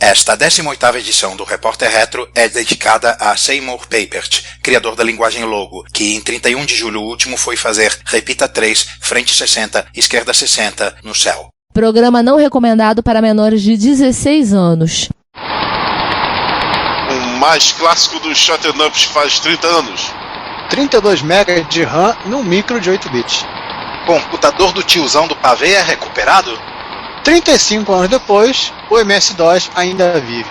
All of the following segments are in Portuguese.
Esta 18ª edição do Repórter Retro é dedicada a Seymour Papert, criador da linguagem Logo, que em 31 de julho último foi fazer Repita 3, Frente 60, Esquerda 60 no céu. Programa não recomendado para menores de 16 anos. O mais clássico dos Shoot'em Ups faz 30 anos. 32 MB de RAM num micro de 8 bits. Computador do tiozão do pavê é recuperado? 35 anos depois, o MS-DOS ainda vive.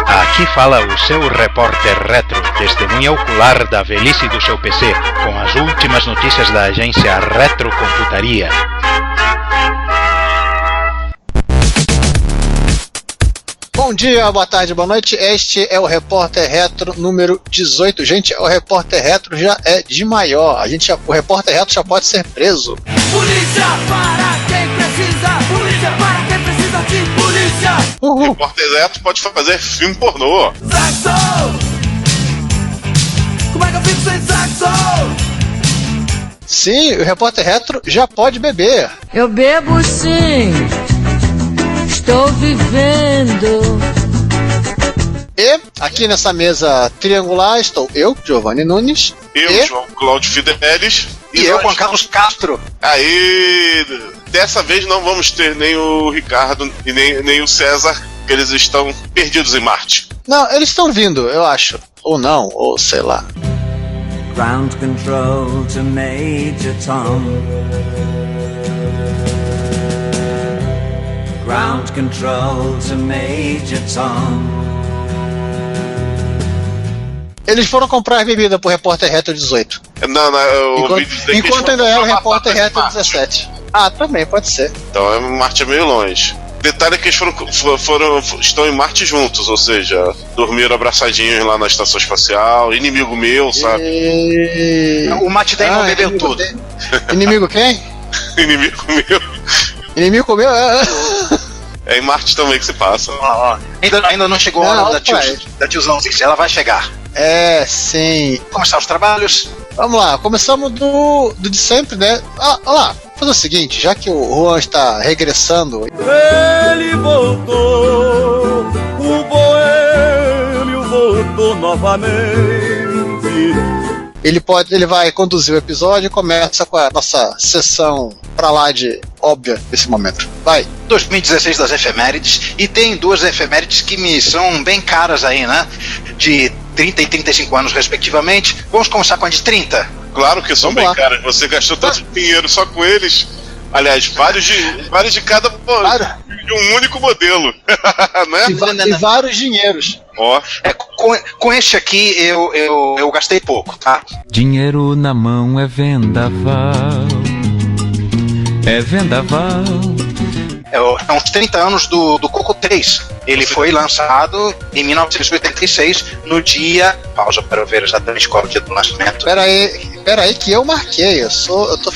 Aqui fala o seu repórter retro, testemunha ocular da velhice do seu PC, com as últimas notícias da agência Retrocomputaria. Bom dia, boa tarde, boa noite. Este é o Repórter Retro número 18. Gente, o Repórter Retro já é de maior. O Repórter Retro já pode ser preso. Polícia para quem precisa, polícia para quem precisa de polícia. O Repórter Retro pode fazer filme pornô. Sexo! Como é que eu fico sem sexo? Sim, o Repórter Retro já pode beber. Eu bebo sim. Estou vivendo. E aqui nessa mesa triangular estou eu, Giovanni Nunes. Eu, João Cláudio Fidelis. E eu, Juan Carlos Castro. Aí, dessa vez não vamos ter nem o Ricardo e nem o César, que eles estão perdidos em Marte. Não, eles estão vindo, eu acho. Ou não, ou sei lá. Ground control to Major Tom. Ground control to Major Tom. Eles foram comprar bebida pro Repórter Retro 18. Não, eu ouvi dizer que enquanto ainda é o Repórter Retro 17. Ah, também, pode ser. Então Marte é meio longe. Detalhe é que eles estão em Marte juntos, ou seja, dormiram abraçadinhos lá na estação espacial. Inimigo meu, sabe? O Matt Damon bebeu tudo. Inimigo quem? Inimigo meu. Inimigo meu? É em Marte também que se passa. Ainda não chegou a hora da tiozãozinha. Ela vai chegar. É, sim. Começar os trabalhos. Vamos lá, começamos do de sempre, né? Olha lá, vou fazer o seguinte, já que o Juan está regressando. Ele voltou, o boêmio voltou novamente. Ele vai conduzir o episódio e começa com a nossa sessão pra lá de óbvia nesse momento. Vai. 2016 das efemérides. E tem duas efemérides que me são bem caras aí, né? De 30 e 35 anos, respectivamente. Vamos começar com a de 30. Claro que são bem caras. Você gastou tanto dinheiro só com eles. Aliás, vários de cada de um único modelo. Né? E vários dinheiros. Ó. Com este aqui eu gastei pouco, tá? Dinheiro na mão é vendaval. É vendaval. É uns 30 anos do Coco 3. Ele foi lançado em 1986, no dia... Pausa para eu ver exatamente qual é o dia do lançamento. Pera aí que eu marquei. Eu tô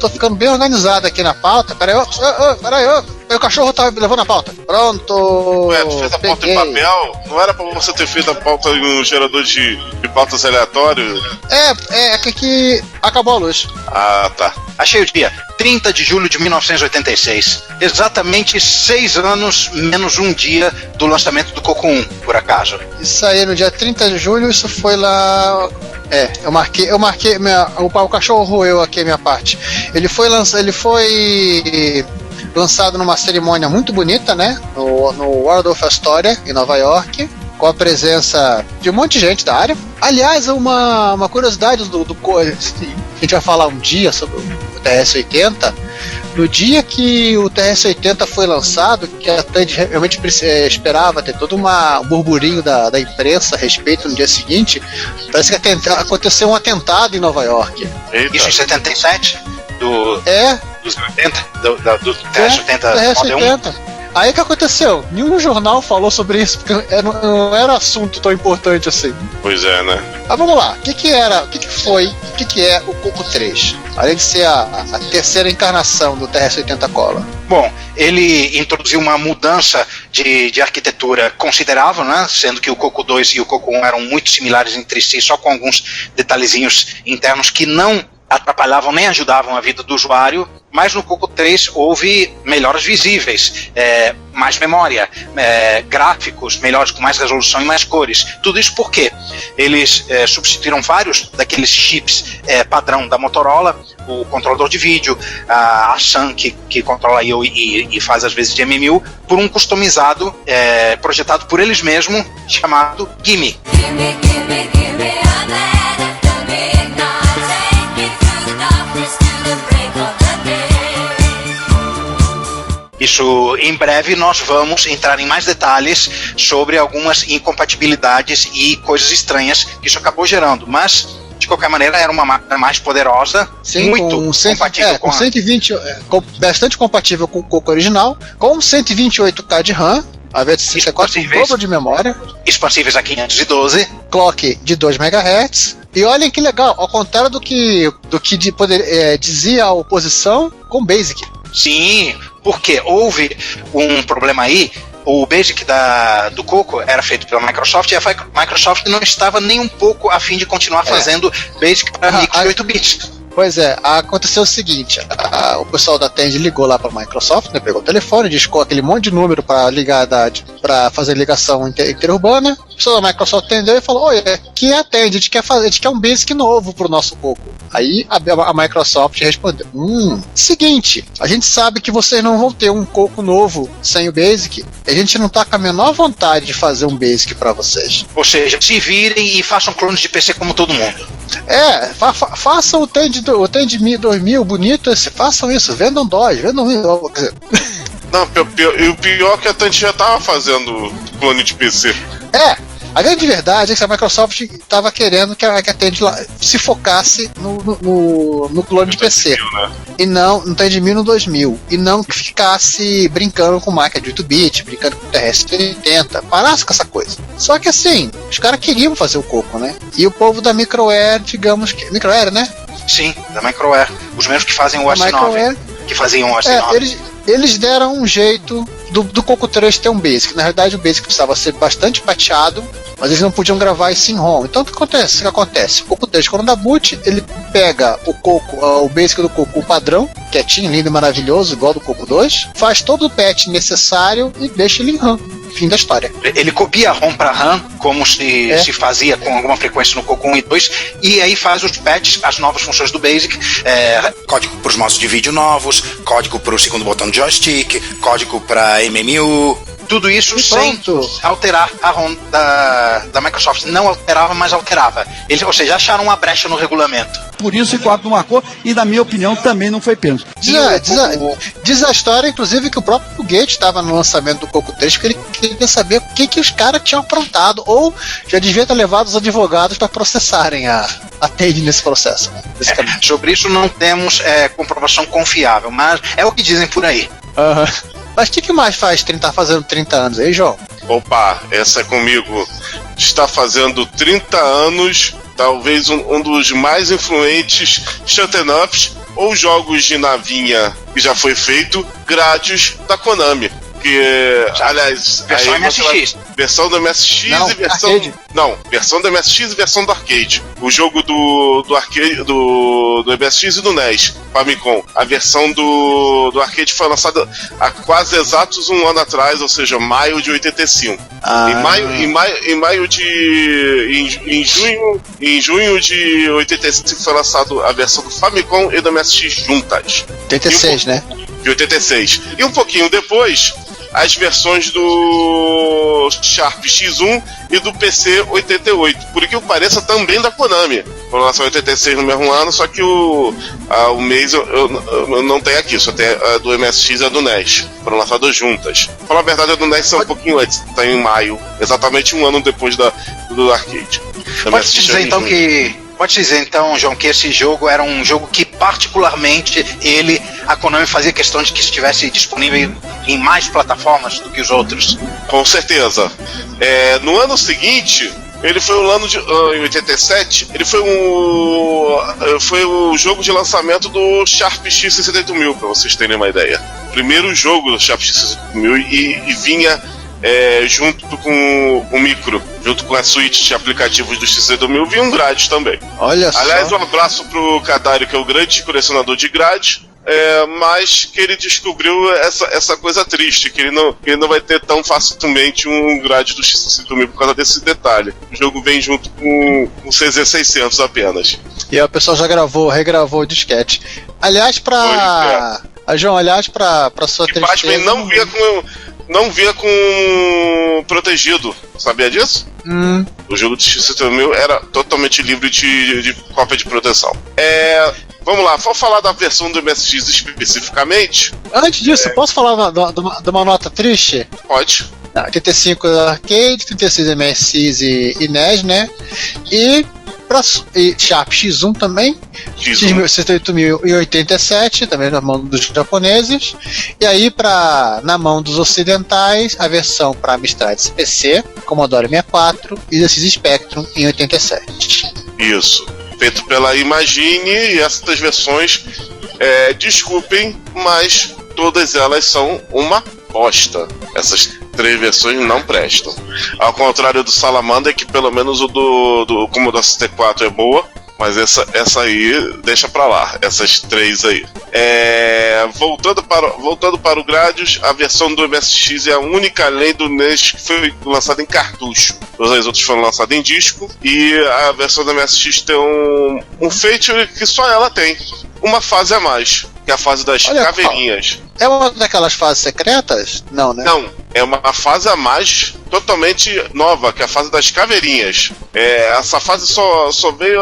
ficando bem organizado aqui na pauta. Pera aí, meu cachorro tá me levando a pauta. Pronto. Ué, tu fez a pauta em papel? Não era pra você ter feito a pauta em um gerador de pautas aleatório? É que acabou a luz. Ah, tá. Achei o dia. 30 de julho de 1986. Exatamente 6 anos menos um dia do lançamento do Coco 1, por acaso. Isso aí, no dia 30 de julho, isso foi lá... eu marquei o cachorro roeu aqui a minha parte. Ele foi lançado numa cerimônia muito bonita, né? No World of Astoria, em Nova York, com a presença de um monte de gente da área. Aliás, uma curiosidade a gente vai falar um dia sobre o TRS-80. No dia que o TRS-80 foi lançado, que a Tandy realmente esperava ter todo um burburinho da imprensa a respeito no dia seguinte, parece que aconteceu um atentado em Nova York. Eita. Isso em 77? Dos 80? Do TRS-80 Model 1? Aí o que aconteceu? Nenhum jornal falou sobre isso, porque não era assunto tão importante assim. Pois é, né? Mas vamos lá, o que é o Coco 3? Além de ser a terceira encarnação do TRS-80 Cola. Bom, ele introduziu uma mudança de arquitetura considerável, né? Sendo que o Coco 2 e o Coco 1 eram muito similares entre si, só com alguns detalhezinhos internos que não atrapalhavam nem ajudavam a vida do usuário. mas no Coco 3 houve melhoras visíveis, mais memória, gráficos melhores, com mais resolução e mais cores. Tudo isso porque eles substituíram vários daqueles chips padrão da Motorola, o controlador de vídeo, a SAN que controla e faz às vezes de MMU, por um customizado projetado por eles mesmos, chamado Gimme. Isso, em breve nós vamos entrar em mais detalhes sobre algumas incompatibilidades e coisas estranhas que isso acabou gerando, mas de qualquer maneira era uma máquina mais poderosa, sim, muito compatível com 120, bastante compatível com o Coco original, com 128K de RAM, a V64 com dobro de memória, expansíveis a 512, clock de 2 MHz. E olhem que legal, ao contrário do que dizia a oposição com Basic. Sim, porque houve um problema aí. O Basic do Coco era feito pela Microsoft e a Microsoft não estava nem um pouco a fim de continuar fazendo Basic para micro de 8 bits. Pois é, aconteceu o seguinte, o pessoal da Tandy ligou lá para a Microsoft, né, pegou o telefone, discou aquele monte de número para ligar para fazer ligação interurbana. O pessoal da Microsoft atendeu e falou: oi, que é a Tandy, a gente quer um Basic novo pro nosso Coco. Aí a Microsoft respondeu: seguinte, a gente sabe que vocês não vão ter um Coco novo sem o Basic, a gente não tá com a menor vontade de fazer um Basic para vocês. Ou seja, se virem e façam clones de PC como todo mundo. Façam o Tandy 2000 bonito, façam isso, vendam DOS, vendam Windows. Não, o pior é que a Tandy já tava fazendo clone de PC. A grande verdade é que a Microsoft estava querendo que a Tandy se focasse no clone de PC. 2000, né? E não no Tandy 1000 no 2000. E não ficasse brincando com máquina de 8-bit, brincando com TRS-80. Parasse com essa coisa. Só que assim, os caras queriam fazer o Coco, né? E o povo da Microair, digamos que... Microair, né? Sim, da Microair. Os mesmos que fazem o OS9. Que faziam o OS9. Eles deram um jeito do Coco 3 ter um Basic. Na realidade, o Basic precisava ser bastante pateado, mas eles não podiam gravar isso em ROM. Então o que acontece? O Coco 3, quando dá boot, ele pega o Basic do Coco, o padrão, quietinho, lindo e maravilhoso, igual do Coco 2, faz todo o patch necessário e deixa ele em RAM. Fim da história. Ele copia ROM para RAM, como se fazia com alguma frequência no Coco 1 e 2, e aí faz os patches, as novas funções do Basic, código para os modos de vídeo novos, código para o segundo botão de joystick, código para MMU, tudo isso sem alterar a ROM da Microsoft. Não alterava, mas alterava. Ou seja, acharam uma brecha no regulamento. Por isso o Coop não marcou e, na minha opinião, também não foi pênalti. Diz a história, inclusive, que o próprio Gates estava no lançamento do Coco 3 porque ele queria saber o que os caras tinham aprontado, ou já devia ter levado os advogados para processarem a Tandy nesse processo. Né? Sobre isso não temos comprovação confiável, mas é o que dizem por aí. Mas o que mais tá fazendo 30 anos aí, João? Opa, essa é comigo. Está fazendo 30 anos, talvez um dos mais influentes shut-em-ups ou jogos de navinha que já foi feito, Gradius da Konami. Que, aliás, versão MSX. Versão do MSX e versão. Arcade. Não, versão do MSX e versão do arcade. O jogo do arcade do MSX e do NES, Famicom. A versão do arcade foi lançada há quase exatos um ano atrás, ou seja, maio de 85. Em junho de 85 foi lançado a versão do Famicom e do MSX juntas. 86, né? De 86. E um pouquinho depois, as versões do Sharp X1 e do PC 88. Por que pareça, também da Konami. Foram lançados em 86 no mesmo ano, só que o mês eu não tenho aqui, só tem a do MSX e a do NES. Foram lançadas juntas. Pra falar a verdade, a do NES são um pouquinho antes, tá em maio, exatamente um ano depois do arcade. Pode dizer então, João, que esse jogo era um jogo que particularmente a Konami fazia questão de que estivesse disponível em mais plataformas do que os outros? Com certeza. No ano seguinte, ele foi o ano de em 87, ele foi o jogo de lançamento do Sharp X68000, para vocês terem uma ideia. Primeiro jogo do Sharp X68000 e vinha junto com o micro, junto com a suíte de aplicativos do X68000, vinha um Gradius também. Olha só. Aliás, um abraço pro Cadário, que é o grande colecionador de Gradius. mas que ele descobriu essa coisa triste, que ele não vai ter tão facilmente um grade do X6000 por causa desse detalhe. O jogo vem junto com o CZ600 apenas. E aí o pessoal já regravou o disquete. Aliás, João, pra sua tristeza... Batman não via com protegido, sabia disso? O jogo do X6000 era totalmente livre de cópia de proteção. Vamos lá, vou falar da versão do MSX especificamente. Antes disso, posso falar de uma nota triste? Pode. 85 arcade, 36 MSX e NES, né? E Sharp X1 também, X8087, também na mão dos japoneses. E aí, na mão dos ocidentais, a versão para Amstrad CPC, Commodore 64 e ZX Spectrum em 87. Isso. Feito pela Imagine, e essas versões, desculpem, mas todas elas são uma bosta. Essas 3 versões não prestam. Ao contrário do Salamander, que pelo menos o do Commodore 64 é boa, mas essa aí deixa pra lá, essas 3 aí. Voltando para o Gradius, a versão do MSX é a única além do NES que foi lançada em cartucho. Todas as outras foram lançadas em disco, e a versão do MSX tem um feature que só ela tem. Uma fase a mais, que é a fase das caveirinhas. É uma daquelas fases secretas? Não, né? Não, é uma fase a mais totalmente nova, que é a fase das caveirinhas. Essa fase só veio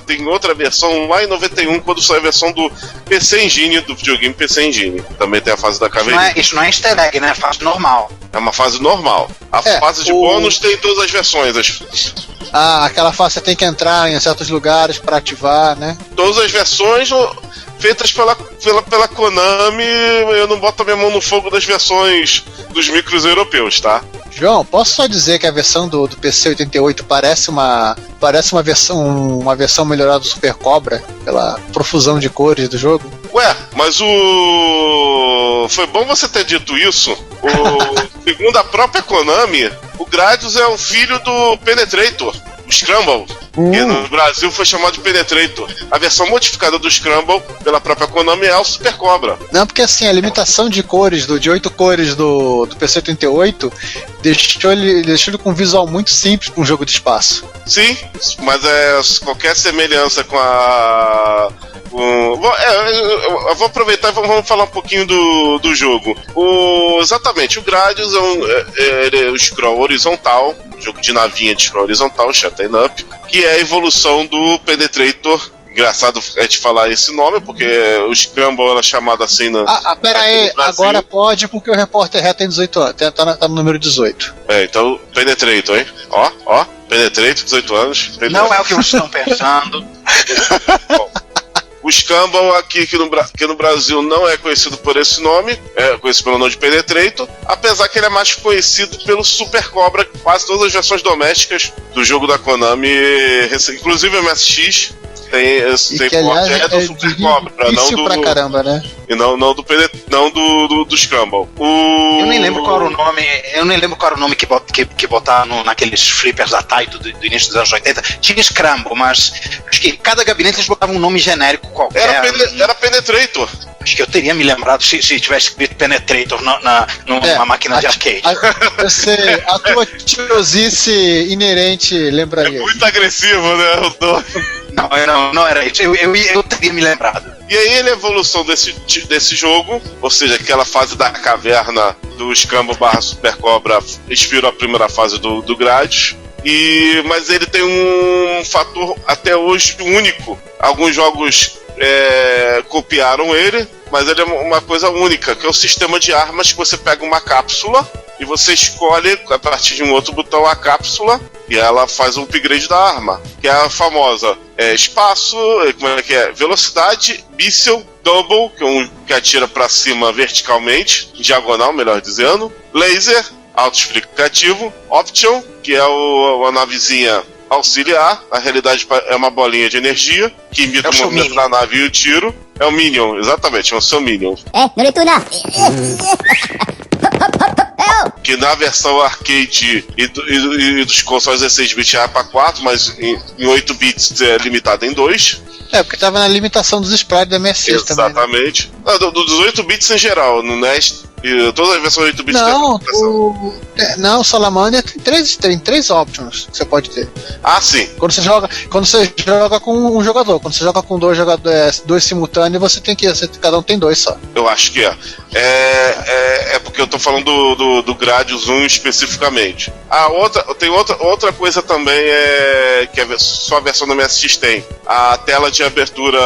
tem outra versão lá em 91, quando saiu a versão do PC Engine, do videogame PC Engine. Também tem a fase da caveirinha. Isso não é easter egg, né? É fase normal. É uma fase normal. A fase de bônus tem todas as versões. Aquela fase você tem que entrar em certos lugares para ativar, né? Todas as versões feitas pela Konami. Eu não boto a minha mão no fogo das versões dos micros europeus, tá? João, posso só dizer que a versão do PC 88 parece uma versão melhorada do Super Cobra, pela profusão de cores do jogo? Ué, mas foi bom você ter dito isso. Segundo a própria Konami, o Gradius é o filho do Penetrator, o Scramble, que no Brasil foi chamado de Penetrator. A versão modificada do Scramble pela própria Konami é o Super Cobra. Não, porque assim, a limitação de cores, de 8 cores do PC-88 deixou ele com um visual muito simples para um jogo de espaço. Sim, mas qualquer semelhança com eu vou aproveitar e vamos falar um pouquinho do jogo. Exatamente, o Gradius é um scroll horizontal, jogo de navinha de scroll horizontal, Shut 'em Up, que é a evolução do Penetrator. Engraçado a gente falar esse nome, porque o Scramble era chamado assim pera aí, agora pode, porque o Repórter Reto tem 18 anos, tá no número 18. Então, Penetrator, hein? Ó, Penetrator, 18 anos. Não é o que vocês estão pensando. Bom, o Scramble aqui no Brasil não é conhecido por esse nome, é conhecido pelo nome de Penetrator, apesar que ele é mais conhecido pelo Super Cobra, quase todas as versões domésticas do jogo da Konami, inclusive o MSX, tem porte do Super Cobra, não do... pra caramba, né? E não do Scramble. Eu nem lembro qual era o nome que botaram naqueles flippers da Taito do início dos anos 80. Tinha Scramble, mas acho que cada gabinete eles botavam um nome genérico qualquer. Era Penetrator. Acho que eu teria me lembrado se tivesse escrito Penetrator numa máquina de arcade. Eu sei, a tua tiosice inerente lembraria. É muito agressivo, né? Não era isso. Eu teria me lembrado. E aí a evolução desse jogo, ou seja, aquela fase da caverna do Scramble / Super Cobra, inspirou a primeira fase do Gradius. Mas ele tem um fator até hoje único. Alguns jogos copiaram ele, mas ele é uma coisa única, que é o sistema de armas, que você pega uma cápsula e você escolhe, a partir de um outro botão, a cápsula, e ela faz o upgrade da arma, que é a famosa espaço, velocidade, míssil, double, que atira para cima verticalmente, diagonal, melhor dizendo, laser, autoexplicativo, option, que é a navezinha auxiliar, na realidade é uma bolinha de energia que imita o movimento da nave e o tiro. É o Minion, exatamente, é o seu Minion. Não leitura! que na versão arcade e dos consoles 16 bits era para 4, mas em 8 bits é limitado em 2. Porque tava na limitação dos sprites da MSX também. Exatamente. Né? Dos 8 bits em geral, no NES, todas as versões 8 bits não, o Salamander tem três options que você pode ter. Ah, sim. Quando você joga com um jogador, quando você joga com dois simultâneos, cada um tem 2 só. Eu acho que é porque eu tô falando do Gradius 1 especificamente. Tem outra coisa também que só a versão da MSX tem. A tela de abertura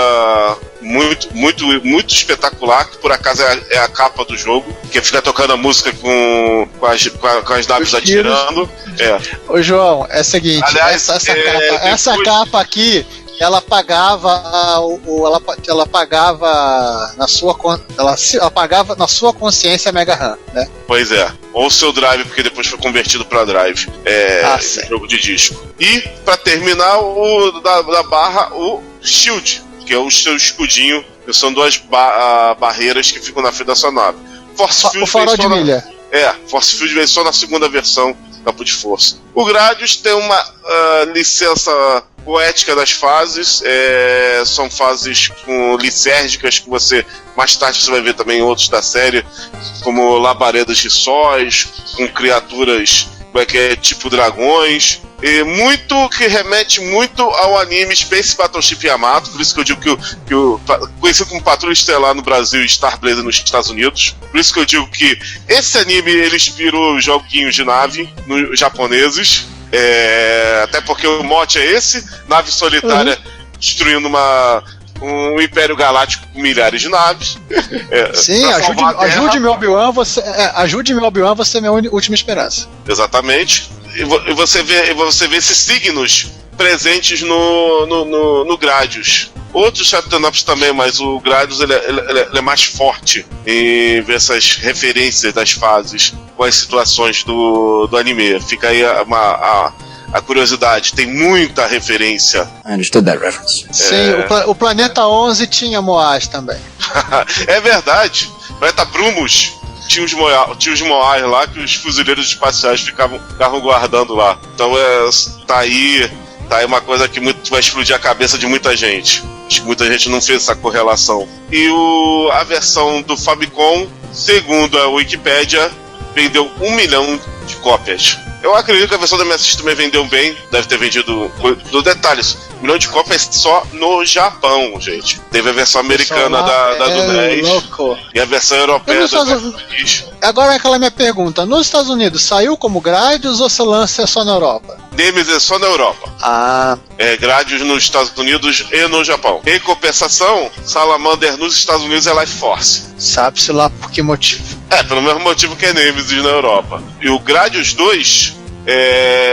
muito espetacular, que por acaso é a capa do jogo, que fica tocando a música com as naves atirando. Ô João, é o seguinte, aliás, essa capa aqui, ela pagava na sua consciência Mega RAM, né? Pois é. Ou seu Drive, porque depois foi convertido para Drive. Jogo de disco. E para terminar da barra, o Shield, que é o seu escudinho, que são 2 barreiras que ficam na frente da sua nave. Force Field, o farol de milha. Force Field veio só na segunda versão, campo de força. O Gradius tem uma licença poética das fases, são fases lisérgicas que mais tarde você vai ver também em outros da série, como labaredas de sóis, com criaturas tipo dragões, que remete muito ao anime Space Battleship Yamato, por isso que eu digo que conhecido como Patrulha Estelar no Brasil e Star Blazer nos Estados Unidos, por isso que eu digo que esse anime ele inspirou joguinhos de nave japoneses, até porque o mote é esse, nave solitária destruindo um Império Galáctico com milhares de naves. Sim, ajude-me, Obi-Wan, você é minha última esperança. Exatamente. E você vê esses signos presentes no Gradius. Outros Shatternops também, mas o Gradius ele é mais forte em ver essas referências das fases com as situações do anime. Fica aí a curiosidade, tem muita referência. I understood that reference. Sim, o Planeta 11 tinha Moais também. É verdade. Planeta Brumus tinha os Moais lá que os fuzileiros espaciais ficavam guardando lá. Então tá aí uma coisa que vai explodir a cabeça de muita gente. Acho que muita gente não fez essa correlação. E a versão do Famicom, segundo a Wikipédia, vendeu 1 milhão de cópias. Eu acredito que a versão da MSX também vendeu bem, deve ter vendido. Do detalhes, 1 milhão de cópias só no Japão, gente. Teve a versão americana do NES louco. E a versão europeia da MSX. Agora é aquela minha pergunta: nos Estados Unidos saiu como Gradius ou seu lance é só na Europa? Nemesis é só na Europa. Gradius nos Estados Unidos e no Japão. Em compensação, Salamander nos Estados Unidos é Life Force. Sabe-se lá por que motivo? Pelo mesmo motivo que é Nemesis na Europa. E o Gradius 2,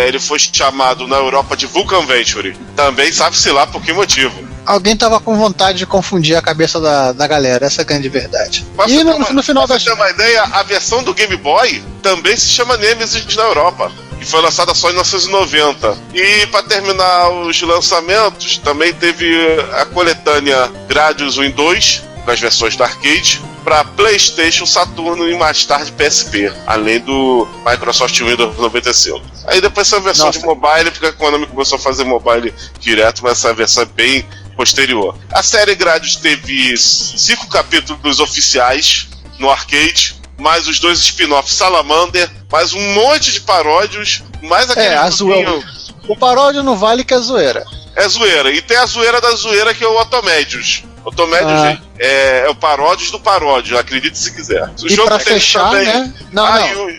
ele foi chamado na Europa de Vulcan Venture. Também sabe-se lá por que motivo. Alguém tava com vontade de confundir a cabeça da galera, essa é a grande verdade. E no final da... Pra você ter uma ideia, a versão do Game Boy também se chama Nemesis na Europa. E foi lançada só em 1990. E para terminar os lançamentos, também teve a coletânea Gradius 1 e 2, com as versões do arcade, para PlayStation, Saturno e mais tarde PSP, além do Microsoft Windows 95. Aí depois essa versão de mobile, porque a Konami começou a fazer mobile direto, mas essa versão é bem posterior. A série Gradius teve 5 capítulos oficiais no arcade, mais os 2 spin-offs Salamander, mais um monte de paródios, mais aquele joguinho... O paródio não vale que é zoeira. É zoeira, e tem a zoeira da zoeira que é o Otomédios. Otomédios, gente, é o paródios do paródio, acredite se quiser. O e jogo pra fechar, também... né?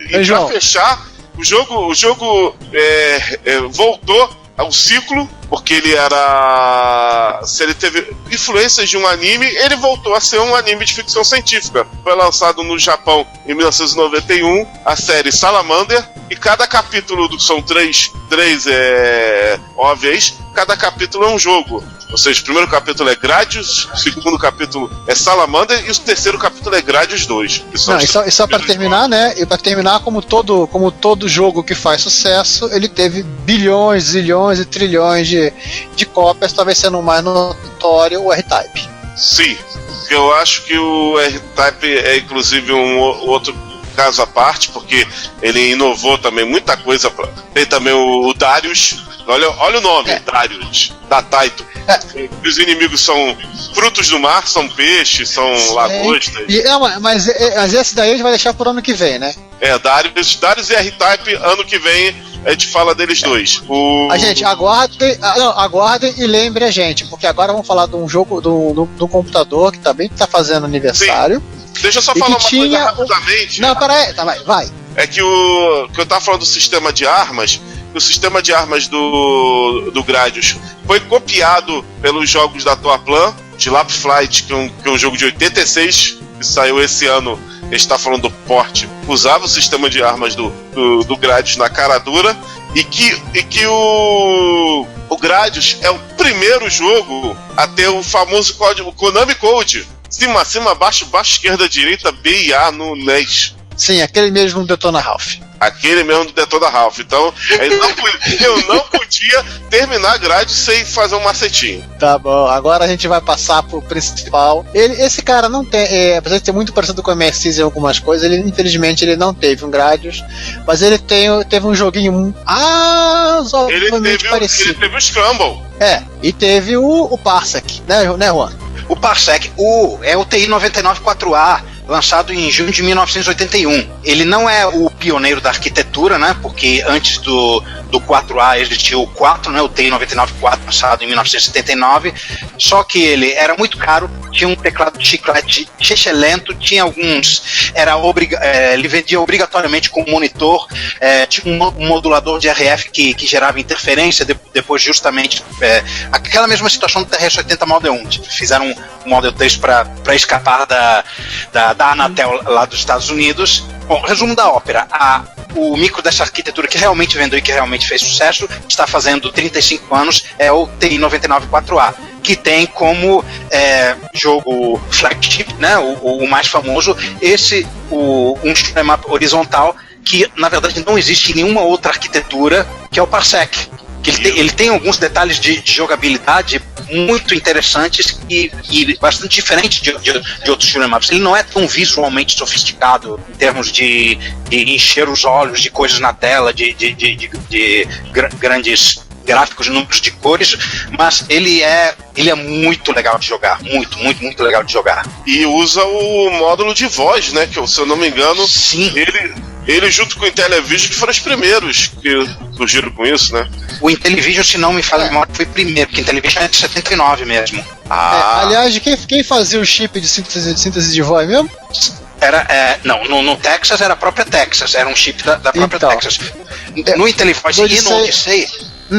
E pra fechar, o jogo voltou ao ciclo, porque ele era... Se ele teve influências de um anime, ele voltou a ser um anime de ficção científica. Foi lançado no Japão em 1991, a série Salamander, e cada capítulo, são três OVAs, cada capítulo é um jogo. Ou seja, o primeiro capítulo é Gradius, o segundo capítulo é Salamander e o terceiro capítulo é Gradius 2. E só para terminar, né? E para terminar, como todo jogo que faz sucesso, ele teve bilhões, zilhões e trilhões de cópias, talvez sendo mais notório o R-Type. Sim, eu acho que o R-Type é inclusive um outro caso à parte, porque ele inovou também muita coisa. Tem também o Darius. Olha o nome, Darius, da Taito. Os inimigos são frutos do mar, são peixes, são lagostas. Mas esse daí a gente vai deixar por ano que vem, né? Darius e R-Type, ano que vem a gente fala deles dois. A gente, aguardem e lembrem a gente, porque agora vamos falar de um jogo do computador que também tá fazendo aniversário. Sim. Deixa eu só falar uma coisa rapidamente. Não, peraí, vai. É que que eu tava falando do sistema de armas. O sistema de armas do Gradius foi copiado pelos jogos da Toaplan, de Lap Flight, que é um jogo de 86, que saiu esse ano. A gente tá falando do port. Usava o sistema de armas do Gradius na cara dura. E que o Gradius é o primeiro jogo a ter o famoso código Konami Code. Cima, baixo, esquerda, direita, B e A no NES. Sim, aquele mesmo do Detona Ralph. Aquele mesmo do Detona Ralph. Então, eu não podia terminar a grade sem fazer um macetinho. Tá bom, agora a gente vai passar pro principal. Esse cara não tem, apesar de ter muito parecido com o MSX em algumas coisas, infelizmente ele não teve um Gradius, mas ele teve um joguinho razoavelmente parecido. Ele teve o Scramble. E teve o Parsec, né, Juan? O Parsec, é o TI 99-4A, lançado em junho de 1981. Ele não é o pioneiro da arquitetura, né? Porque antes do 4A existia o 4, né? O TI 99-4, lançado em 1979. Só que ele era muito caro, tinha um teclado de chiclete lento, tinha alguns. Ele vendia obrigatoriamente com monitor, tinha um modulador de RF que gerava interferência, depois justamente aquela mesma situação do TRS-80 Model 1. Fizeram um Model 3 para escapar da Anatel lá dos Estados Unidos. Bom, resumo da ópera. O micro dessa arquitetura que realmente vendeu e que realmente fez sucesso, está fazendo 35 anos, é o TI 99-4A, que tem como jogo flagship, né, o mais famoso, um shoot'em up horizontal que na verdade não existe em nenhuma outra arquitetura, que é o Parsec. Que ele tem alguns detalhes de jogabilidade muito interessantes e bastante diferentes de outros shoot'em ups. Ele não é tão visualmente sofisticado em termos de encher os olhos de coisas na tela, de grandes gráficos, números de cores, mas ele é muito legal de jogar, muito legal de jogar. E usa o módulo de voz, né, que se eu não me engano, sim, ele junto com o Intellivision que foram os primeiros que surgiram com isso, né? O Intellivision, se não me falha a memória, foi primeiro, porque o Intellivision é de 79 mesmo. Aliás, quem fazia o chip de síntese de voz mesmo? No Texas era a própria Texas, era um chip da própria Texas. No Intellivoice e no Odyssey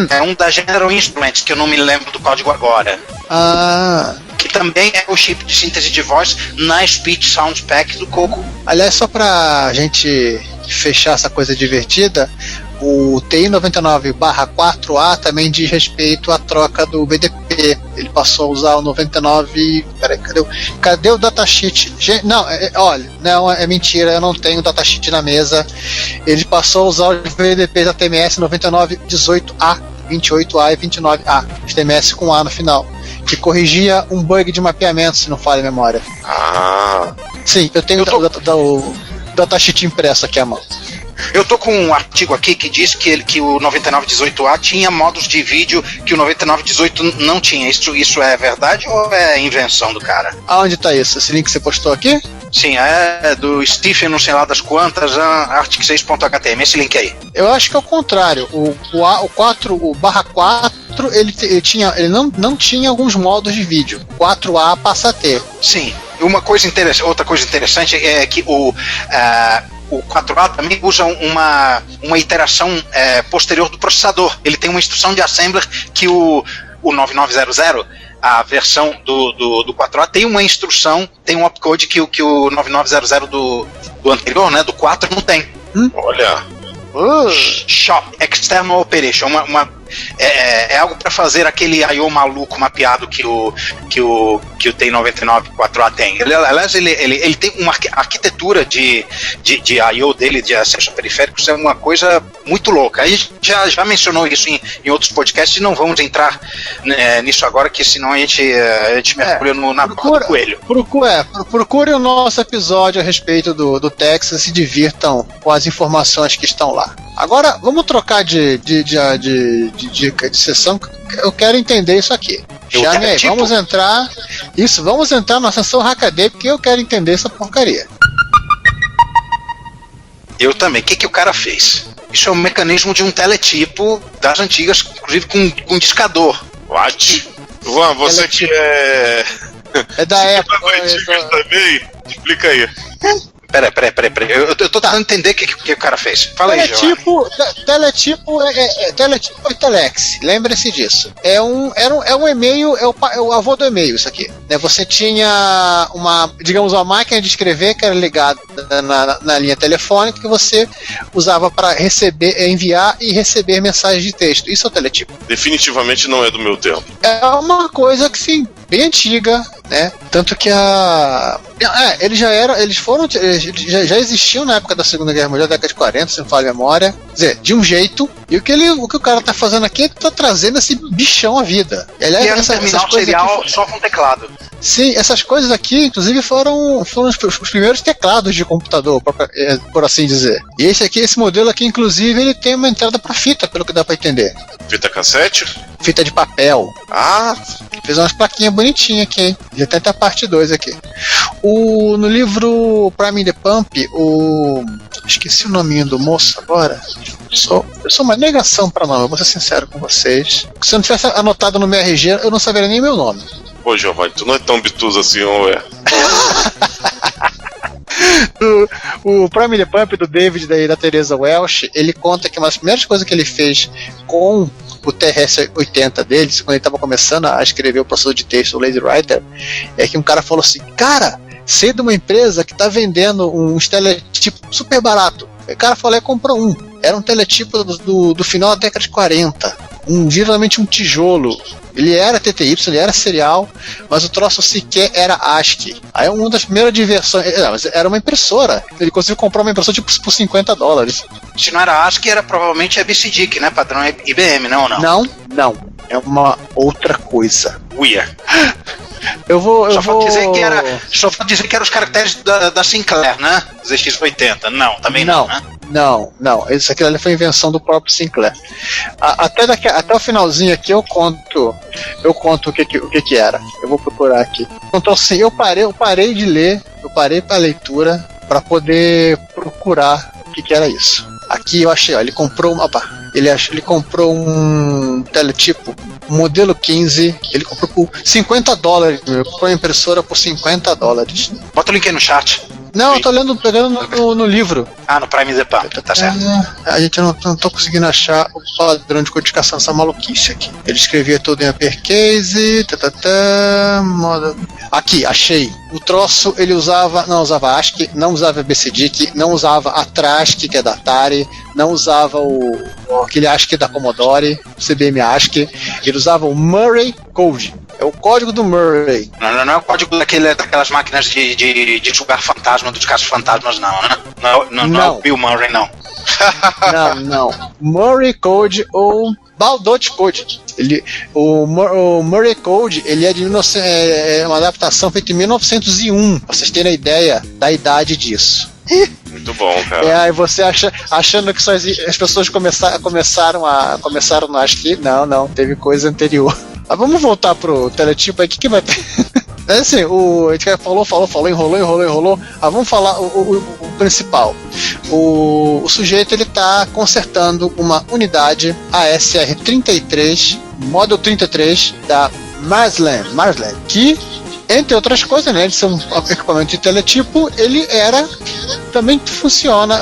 é um da General Instruments, que eu não me lembro do código agora. Que também é o chip de síntese de voz na Speech Sound Pack do Coco. Aliás, só pra gente fechar essa coisa divertida, o TI 99/4A também diz respeito à troca do BDP. Ele passou a usar o 99. Peraí, cadê o datasheet? Não, não, é mentira, eu não tenho datasheet na mesa. Ele passou a usar os VDPs da TMS 9918A, 28A e 29A, os TMS com A no final, que corrigia um bug de mapeamento, se não falha a memória. Sim, eu tenho o datasheet impresso aqui à mão. Eu tô com um artigo aqui que diz que o 9918A tinha modos de vídeo que o 9918 não tinha. Isso é verdade ou é invenção do cara? Aonde tá isso? Esse link que você postou aqui? Sim, é do Stephen, não sei lá das quantas, artic6.htm, esse link aí. Eu acho que é o contrário. O /4, ele não tinha alguns modos de vídeo. 4A passa a ter. Sim. Outra coisa interessante é que o 4A também usa uma iteração posterior do processador. Ele tem uma instrução de assembler que o 9900, a versão do 4A, tem uma instrução, tem um opcode que o 9900 do anterior, né, do 4, não tem. Olha. Shop, External Operation, uma É algo para fazer aquele I/O maluco mapeado que o TI-99 4A tem. Aliás, ele tem uma arquitetura de I/O dele, de acesso a periféricos, é uma coisa muito louca. A gente já mencionou isso em outros podcasts e não vamos entrar nisso agora, que senão a gente mergulha na boca do coelho. Procure o nosso episódio a respeito do Texas e se divirtam com as informações que estão lá. Agora, vamos trocar de sessão. Eu quero entender isso aqui. Chame aí, vamos entrar na sessão Hackaday, porque eu quero entender essa porcaria. Eu também. O que o cara fez? Isso é um mecanismo de um teletipo das antigas, inclusive com discador. What? Juan, você que é... É da época. Também? Explica aí. Peraí. Eu tô tentando entender o que o cara fez. Fala aí, Giovanni. Teletipo é Telex. Lembre-se disso. É um e-mail, é o avô do e-mail, isso aqui. Você tinha uma máquina de escrever que era ligada na linha telefônica que você usava para enviar e receber mensagens de texto. Isso é o teletipo. Definitivamente não é do meu tempo. É uma coisa que, sim, bem antiga, né? Tanto que eles já existiam na época da Segunda Guerra Mundial, década de 40, se não falha a memória. Quer dizer, de um jeito, e o que o cara tá fazendo aqui é que tá trazendo esse bichão à vida. Aliás, era um terminal serial só com teclado. Sim, essas coisas aqui, inclusive, foram os primeiros teclados de computador, por assim dizer. E esse modelo aqui, inclusive, ele tem uma entrada para fita, pelo que dá para entender. Fita cassete? Fita de papel. Ah! Fez umas plaquinhas bonitinhas aqui, hein? Já tem até a parte 2 aqui. No livro Prime the Pump, esqueci o nominho do moço agora. Eu sou uma negação para nome, eu vou ser sincero com vocês. Se eu não tivesse anotado no meu RG, eu não saberia nem meu nome. Pô, Giovanni, tu não é tão bituso assim, ou é? O Prime the Pump do David e da Teresa Welsh, ele conta que uma das primeiras coisas que ele fez com o TRS-80 deles, quando ele estava começando a escrever o processador de texto, o Lazy Writer, é que um cara falou assim: cara, sei de uma empresa que está vendendo uns teletipos super barato. O cara falou, comprou um. Era um teletipo do final da década de 40. Geralmente um tijolo. Ele era TTY, ele era serial, mas o troço sequer era ASCII. Aí uma das primeiras diversões. Era uma impressora. Ele conseguiu comprar uma impressora tipo por $50. Se não era ASCII, era provavelmente ABCDIC, né? Padrão IBM, não? Não. É uma outra coisa. Uia. Só vou dizer que eram os caracteres da Sinclair, né? ZX80. Não, também não, né? Não. Isso aqui foi invenção do próprio Sinclair. Até o finalzinho aqui eu conto o que era. Eu vou procurar aqui. Então assim, eu parei de ler, eu parei para leitura para poder procurar o que era isso. Aqui eu achei, ele comprou um teletipo modelo 15, ele comprou por $50. Ele comprou a impressora por $50. Bota o link aí no chat. Não, eu tô pegando no livro. No Prime the Pump, tá certo. A gente não tô conseguindo achar o padrão de codificação dessa maluquice aqui. Ele escrevia tudo em uppercase, Aqui, achei. O troço ele não usava ASCII, não usava BCDIC, não usava a TRASC, que é da Atari, não usava aquele ASCII da Commodore, CBM ASCII, ele usava o Murray Code. É o código do Murray. Não é o código daquelas máquinas de jogar fantasma, dos casos fantasmas, não, né? Não é o Bill Murray, não. Não. Murray Code ou Baldot Code. O Murray Code, ele é de uma adaptação feita em 1901, pra vocês terem a ideia da idade disso. Muito bom, cara. Aí você achando que só as pessoas começaram no ASCII. Não, teve coisa anterior. Mas vamos voltar pro teletipo aí, o que vai ter? É assim, a gente falou, enrolou. Vamos falar o principal. O sujeito, ele tá consertando uma unidade ASR-33, Model 33 da Marsland, que, entre outras coisas, né, ele é um equipamento de teletipo, ele também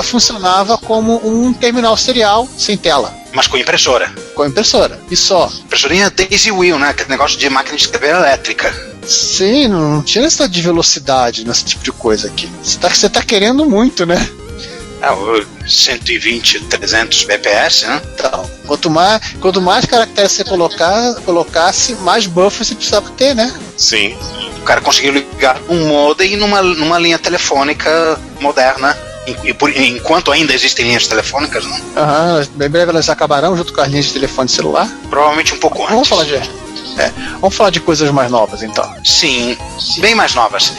funcionava como um terminal serial sem tela. Mas com impressora. Com impressora, e só. Impressorinha Daisy Wheel, né? Aquele negócio de máquina de escrever elétrica. Sim, não tinha necessidade de velocidade nesse tipo de coisa aqui. Você tá querendo muito, né? 120, 300 bps, né? Então, quanto mais caracteres você colocasse, mais buff você precisava ter, né? Sim. O cara conseguiu ligar um modem numa linha telefônica moderna. Enquanto ainda existem linhas telefônicas, não? Bem breve elas acabarão junto com as linhas de telefone celular. Provavelmente um pouco antes. Vamos falar de coisas mais novas, então. Sim, bem mais novas.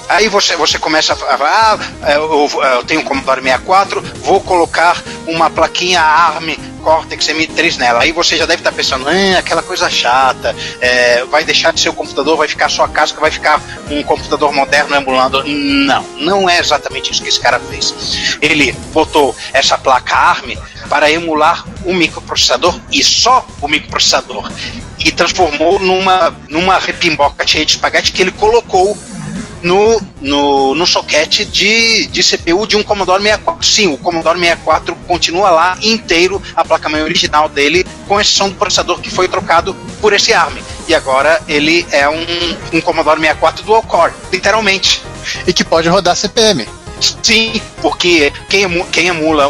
Aí você começa a falar, eu tenho um Commodore 64, vou colocar uma plaquinha ARM Cortex M3 nela. Aí você já deve estar pensando, aquela coisa chata, vai deixar de ser o computador, vai ficar só a casca, vai ficar um computador moderno emulando. Não é exatamente isso que esse cara fez. Ele botou essa placa ARM para emular o microprocessador e só o microprocessador, e transformou numa repimboca cheia de espaguete que ele colocou no soquete de CPU de um Commodore 64. Sim, o Commodore 64 continua lá inteiro, a placa-mãe original dele, com exceção do processador que foi trocado por esse ARM. E agora ele é um Commodore 64 dual core, literalmente. E que pode rodar CPM. Sim, porque quem emula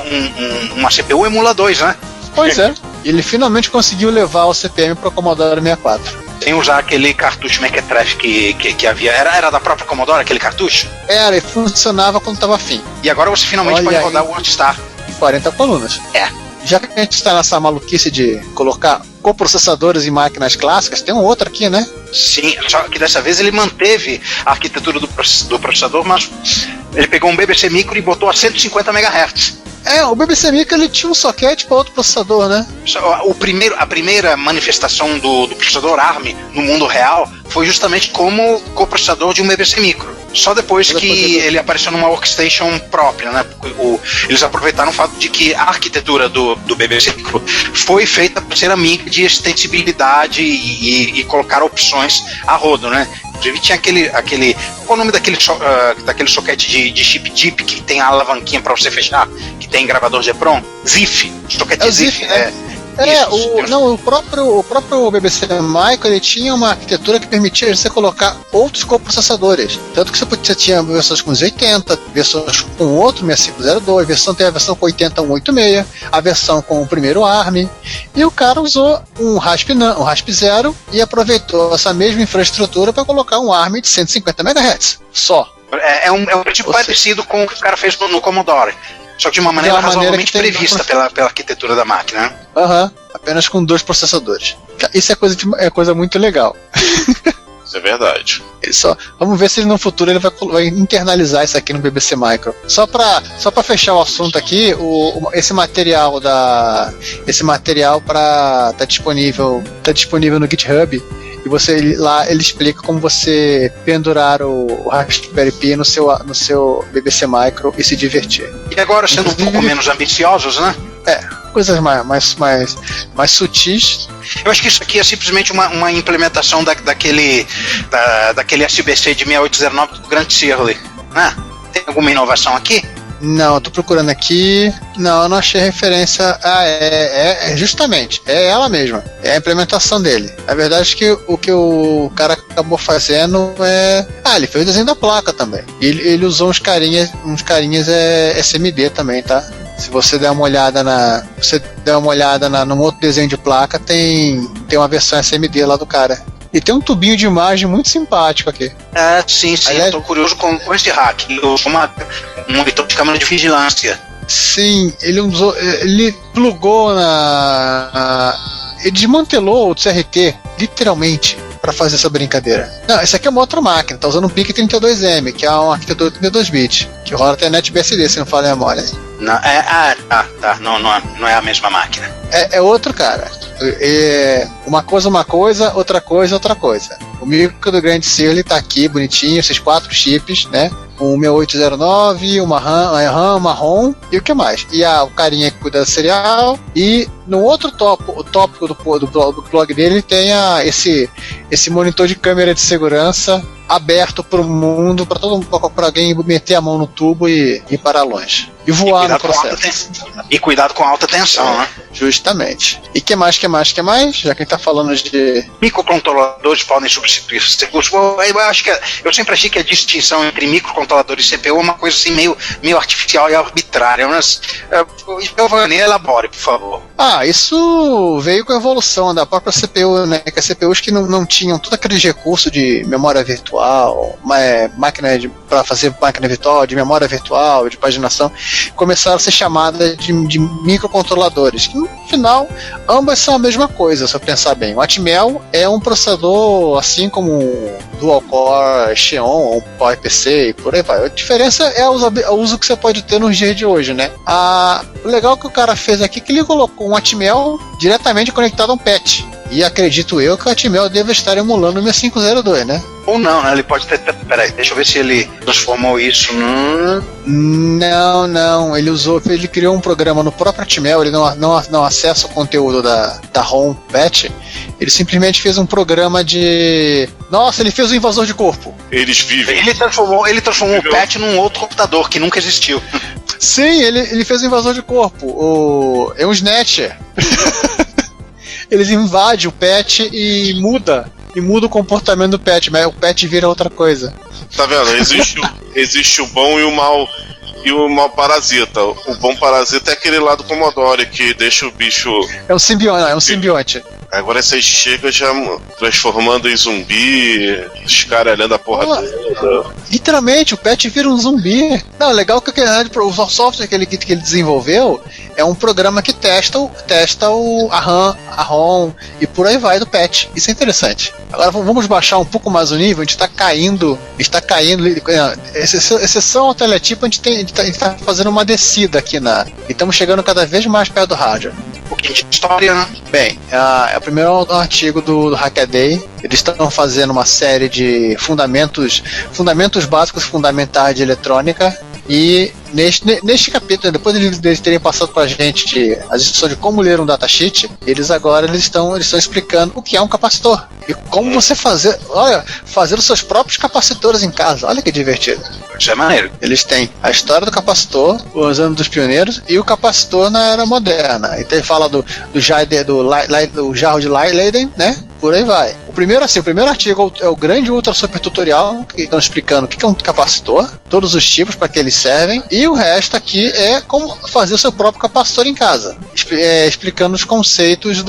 uma CPU emula dois, né? Pois é. Ele finalmente conseguiu levar o CPM para o Commodore 64. Sem usar aquele cartucho Mequetrefe que havia. Era da própria Commodore aquele cartucho? Era, e funcionava quando estava afim. E agora você finalmente pode rodar o WordStar. 40 colunas. Já que a gente está nessa maluquice de colocar coprocessadores em máquinas clássicas, tem um outro aqui, né? Sim, só que dessa vez ele manteve a arquitetura do processador, mas ele pegou um BBC Micro e botou a 150 MHz. O BBC Micro ele tinha um soquete para outro processador, né? A primeira manifestação do processador ARM no mundo real foi justamente como coprocessador de um BBC Micro. Só depois que ele apareceu numa workstation própria, né? Eles aproveitaram o fato de que a arquitetura do BBC Micro foi feita para ser amiga de extensibilidade e colocar opções a rodo, né? Inclusive tinha aquele qual é o nome daquele soquete de chip DIP que tem a alavanquinha para você fechar, que tem gravador de EPROM? ZIF, soquete ZIF, né? O próprio BBC Micro ele tinha uma arquitetura que permitia você colocar outros coprocessadores. Tanto que você tinha versões com 80, versões com outro 6502, tem a versão com 80186, a versão com o primeiro ARM. E o cara usou um RASP 0 e aproveitou essa mesma infraestrutura para colocar um ARM de 150 MHz. Só. É um princípio parecido com o que o cara fez no Commodore. Só que de uma maneira razoavelmente prevista pela arquitetura da máquina. Apenas com 2 processadores. Isso é coisa muito legal. Isso é verdade. Vamos ver se no futuro ele vai internalizar isso aqui no BBC Micro. Só pra fechar o assunto aqui, esse material tá disponível no GitHub. E ele explica como você pendurar o Raspberry Pi no seu BBC Micro e se divertir. E agora sendo um pouco menos ambiciosos, né? Coisas mais sutis. Eu acho que isso aqui é simplesmente uma implementação daquele SBC de 6809 do Grant Shirley, né? Tem alguma inovação aqui? Não, eu tô procurando aqui. Não, eu não achei referência. Justamente, é ela mesma. É a implementação dele. A verdade é que o que o cara acabou fazendo é. Ele fez o desenho da placa também. Ele usou uns carinhas SMD também, tá? Se você der uma olhada num outro desenho de placa, tem uma versão SMD lá do cara. E tem um tubinho de imagem muito simpático aqui. Sim, aliás, eu tô curioso com esse hack. Ele usou um monitor de câmera de vigilância. Sim, ele plugou ele desmantelou o CRT, literalmente, para fazer essa brincadeira. Não, essa aqui é uma outra máquina, tá usando um PIC 32M, que é uma arquitetura 32 bits, que roda até NetBSD, se não fala a memória. Não, não é a mesma máquina. É outro, cara. Uma coisa, outra coisa. O micro do Grant Shirley tá aqui, bonitinho, esses 4 chips, né? Um 6809, uma RAM, uma ROM e o que mais? E o carinha que cuida do serial. E no outro tópico do blog dele tem esse monitor de câmera de segurança aberto para o mundo, para alguém meter a mão no tubo e ir para longe. E voar no processo. E cuidado com alta tensão, né? Justamente. E que mais? Já que a gente tá falando de... Microcontroladores podem substituir circuitos. Eu sempre achei que a distinção entre microcontroladores microcontroladores de CPU é uma coisa assim meio artificial e arbitrária. Mas Giovanni, elabore, por favor. Isso veio com a evolução da própria CPU, né? Que as CPUs que não tinham todo aquele recurso de memória virtual, para fazer máquina virtual, de memória virtual, de paginação, começaram a ser chamadas de microcontroladores. Que no final, ambas são a mesma coisa, se eu pensar bem. O Atmel é um processador assim como o Dual-Core Xeon ou PowerPC e por aí vai. A diferença é o uso que você pode ter nos dias de hoje, né? O legal que o cara fez aqui é que ele colocou um Atmel diretamente conectado a um patch. E acredito eu que o Atmel deve estar emulando o 6502, né? Ou não, né? Ele pode ter... Peraí, deixa eu ver se ele transformou isso num... Não. Ele criou um programa no próprio Atmel, ele não acessa o conteúdo da ROM patch. Ele simplesmente fez um programa de... Nossa, ele fez um invasor de corpo. Eles vivem. Ele transformou o patch num outro computador que nunca existiu. Sim, ele fez um invasor de corpo. É um snatcher. Eles invadem o patch e muda o comportamento do patch, mas o patch vira outra coisa. Tá vendo? Existe o bom e o mal parasita. O bom parasita é aquele lá do Commodore que deixa o bicho... É um simbionte. Agora você chega já transformando em zumbi, escaralhando a porra toda. Literalmente, o patch vira um zumbi. Não, legal que o software que ele desenvolveu é um programa que testa a ROM e por aí vai do patch. Isso é interessante. Agora vamos baixar um pouco mais o nível. A gente está caindo. Exceção ao teletipo, a gente está fazendo uma descida aqui e estamos chegando cada vez mais perto do hardware. Um pouquinho de história, né? Bem, é o primeiro artigo do Hackaday. Eles estão fazendo uma série de fundamentos básicos fundamentais de eletrônica. E neste capítulo, depois de terem passado pra gente a instrução de como ler um datasheet, eles estão explicando o que é um capacitor e como você fazer os seus próprios capacitores em casa. Olha que divertido. Isso é maneiro. Eles têm a história do capacitor, os anos dos pioneiros e o capacitor na era moderna. Então ele fala do jarro de Leyden, né? Por aí vai. O primeiro artigo é o grande ultra super tutorial, que estão explicando o que é um capacitor, todos os tipos para que eles servem, e o resto aqui é como fazer o seu próprio capacitor em casa, explicando os conceitos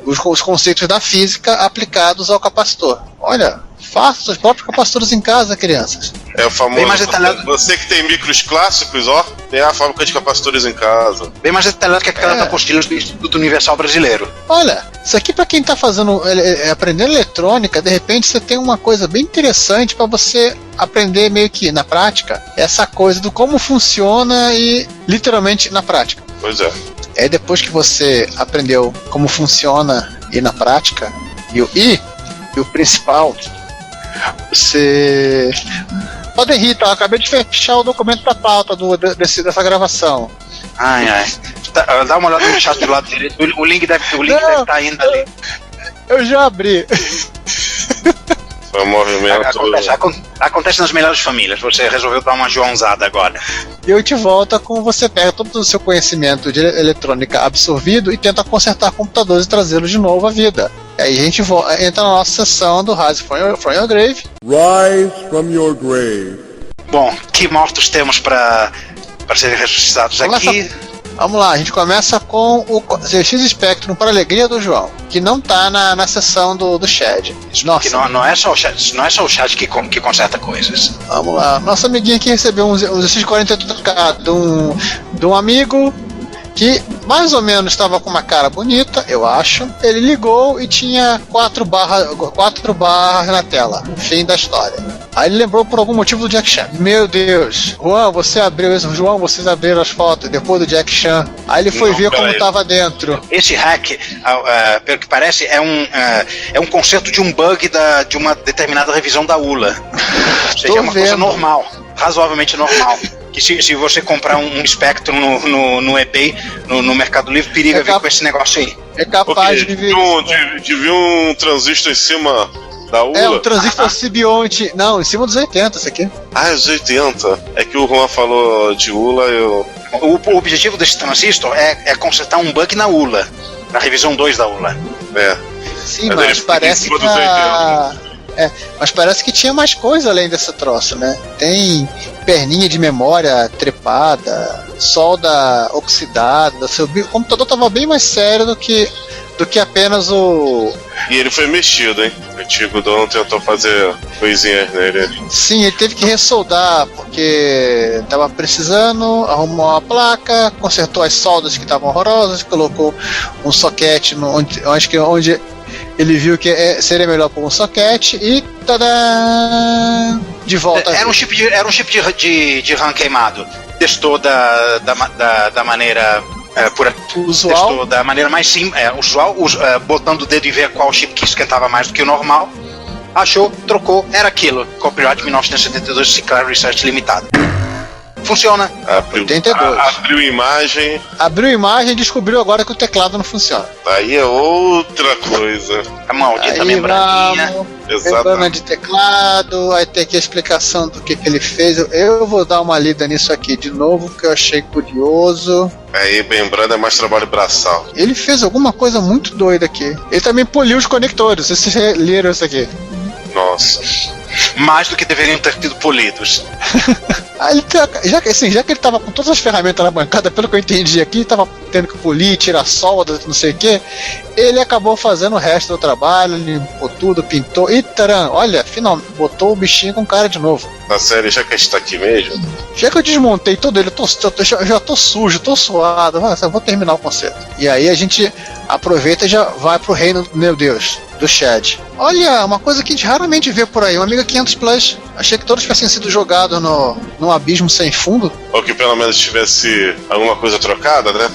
os conceitos da física aplicados ao capacitor. Olha, faça seus próprios capacitores em casa, crianças. É o famoso. Bem mais detalhado. Você que tem micros clássicos, tem a fábrica de capacitores em casa. Bem mais detalhado que aquela apostila do Instituto Universal Brasileiro. Olha, isso aqui para quem tá aprendendo eletrônica, de repente você tem uma coisa bem interessante para você aprender meio que na prática, essa coisa do como funciona e literalmente na prática. Pois é. É depois que você aprendeu como funciona e na prática, e o principal, você pode rir, tá? Eu acabei de fechar o documento da pauta dessa gravação. Ai. Dá uma olhada no chat do lado direito. O link deve estar ainda ali. Eu já abri. Foi um movimento. Acontece nas melhores famílias. Você resolveu dar uma joãozada agora. E eu te volto com você pega todo o seu conhecimento de eletrônica absorvido e tenta consertar computadores e trazê-los de novo à vida. E aí a gente entra na nossa sessão do Rise from Your Grave. Rise from your grave. Bom, que mortos temos para serem ressuscitados aqui? Vamos lá, a gente começa com o ZX Spectrum para a alegria do João, que não está na sessão do Chad. Nossa. Que não é só o Chad que conserta coisas. Vamos lá, nosso amiguinho aqui recebeu um ZX48 de um amigo que mais ou menos estava com uma cara bonita, eu acho. Ele ligou e tinha 4 barras na tela. Fim da história. Aí ele lembrou por algum motivo do Jack Chan. Meu Deus, vocês abriram as fotos depois do Jack Chan. Aí ele foi ver como estava dentro. Esse hack, pelo que parece, é um conserto de um bug de uma determinada revisão da ULA. Ou seja, é uma coisa normal, razoavelmente normal. Que se você comprar um Spectrum no eBay, no Mercado Livre, periga vir com esse negócio aí. É capaz de vir. De vir um transistor em cima da ULA? É, um transistor Sibionte. Não, em cima dos 80, isso aqui. Os 80. É que o Juan falou de ULA, O objetivo desse transistor é consertar um bug na ULA, na revisão 2 da ULA. É. Sim, mas parece que Mas parece que tinha mais coisa além desse troço, né? Tem perninha de memória trepada, solda oxidada, o computador tava bem mais sério do que apenas o... E ele foi mexido, hein? O antigo dono tentou fazer coisinhas nele. Sim, ele teve que ressoldar, porque tava precisando, arrumou uma placa, consertou as soldas que estavam horrorosas, colocou um soquete onde ele viu que seria melhor pôr um soquete e tadã! De volta. Era um chip de RAM queimado. Testou da maneira... usual. Testou da maneira mais simples, usual, botando o dedo e ver qual chip que esquentava mais do que o normal. Achou, trocou, era aquilo. Copyright 1972, Sinclair Research Limitada. Funciona. Abriu imagem. Abriu imagem e descobriu agora que o teclado não funciona. Aí é outra coisa. A maldita membraninha. Membrana de teclado, aí tem aqui a explicação do que ele fez. Eu vou dar uma lida nisso aqui de novo, que eu achei curioso. Aí, membrana é mais trabalho braçal. Ele fez alguma coisa muito doida aqui. Ele também poliu os conectores. Vocês leram isso aqui? Nossa. Mais do que deveriam ter sido polidos. Já que ele tava com todas as ferramentas na bancada, pelo que eu entendi aqui, tava tendo que polir, tirar soldas, não sei o que, ele acabou fazendo o resto do trabalho, limpou tudo, pintou, e taran, olha, finalmente botou o bichinho com cara de novo. Na série, já que a gente tá aqui mesmo. Já que eu desmontei todo ele, eu já tô sujo, tô suado, eu vou terminar o concerto. E aí a gente aproveita e já vai pro reino, meu Deus, do Chad. Olha, uma coisa que a gente raramente vê por aí, um Amiga 500 Plus. Achei que todos tivessem sido jogados num abismo sem fundo. Ou que pelo menos tivesse alguma coisa trocada, né?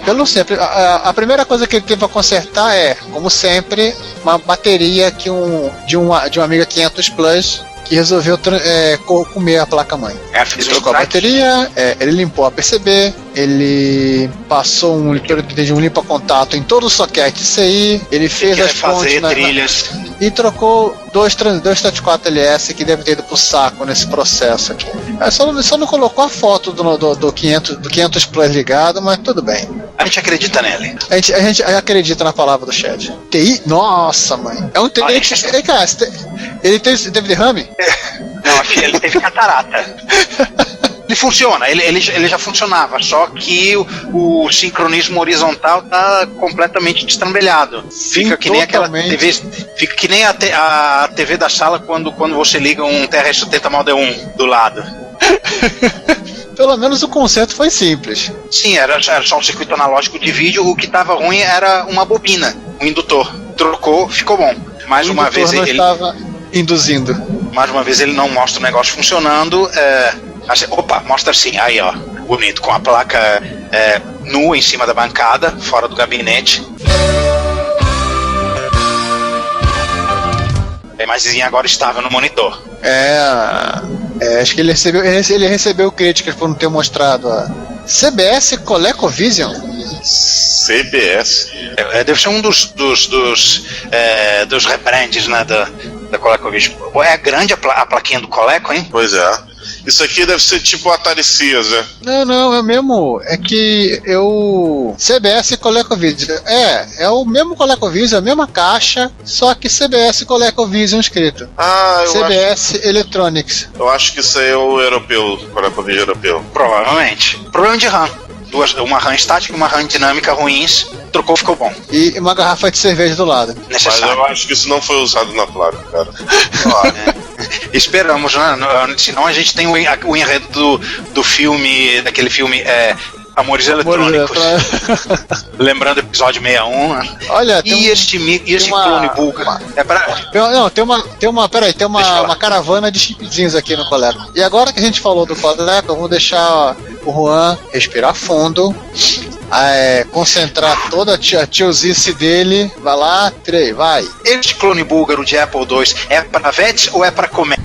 Pelo sempre. A primeira coisa que ele teve a consertar é, como sempre, uma bateria de um Amiga 500 Plus que resolveu comer a placa-mãe. Ele trocou a bateria, ele limpou a PCB, ele passou um limpa-contato em todo o socket CI, ele fez as pontes trilhas. E trocou dois 34LS que deve ter ido pro saco nesse processo aqui. Só não colocou a foto do 500 Plus ligado, mas tudo bem. A gente acredita nele. A gente acredita na palavra do Chad. TI? Nossa, mãe. É um TI. Ele teve derrame? Não, ele teve catarata. Ele funciona, ele já funcionava, só que o sincronismo horizontal tá completamente destrambelhado. Fica que nem aquela TV, fica que nem a TV da sala quando você liga um TR-70 Model 1 do lado. Pelo menos o conceito foi simples. Sim, era só um circuito analógico de vídeo, o que tava ruim era uma bobina, um indutor. Trocou, ficou bom. Mais uma vez ele estava induzindo. Mais uma vez ele não mostra o negócio funcionando. Assim, opa, mostra assim, aí ó, bonito, com a placa nua em cima da bancada, fora do gabinete. A imagenzinha agora estava no monitor. Acho que ele recebeu críticas por não ter mostrado a CBS ColecoVision. CBS? Deve ser um dos rebrands, né, da ColecoVision. É grande a plaquinha do Coleco, hein? Pois é. Isso aqui deve ser tipo o Atari Caesar. Não, é mesmo. É que CBS ColecoVision. É o mesmo ColecoVision, a mesma caixa, só que CBS ColecoVision escrito. CBS Electronics. Eu acho que isso aí é o europeu, ColecoVision europeu. Provavelmente. Problema de RAM. Uma RAM estática e uma RAM dinâmica ruins, trocou, ficou bom. E uma garrafa de cerveja do lado. Necessário. Mas eu acho que isso não foi usado na placa, cara. Esperamos, né? Senão a gente tem o enredo do filme, daquele filme Amores Eletrônicos. Lembrando o episódio 61. Olha, este clone búlgaro. Tem uma caravana de chipzinhos aqui no Coleco. E agora que a gente falou do Coleco, vamos deixar o Juan respirar fundo, concentrar toda a tiozice dele. Vai lá, vai. Este clone búlgaro de Apple II é para VETs ou é para comer?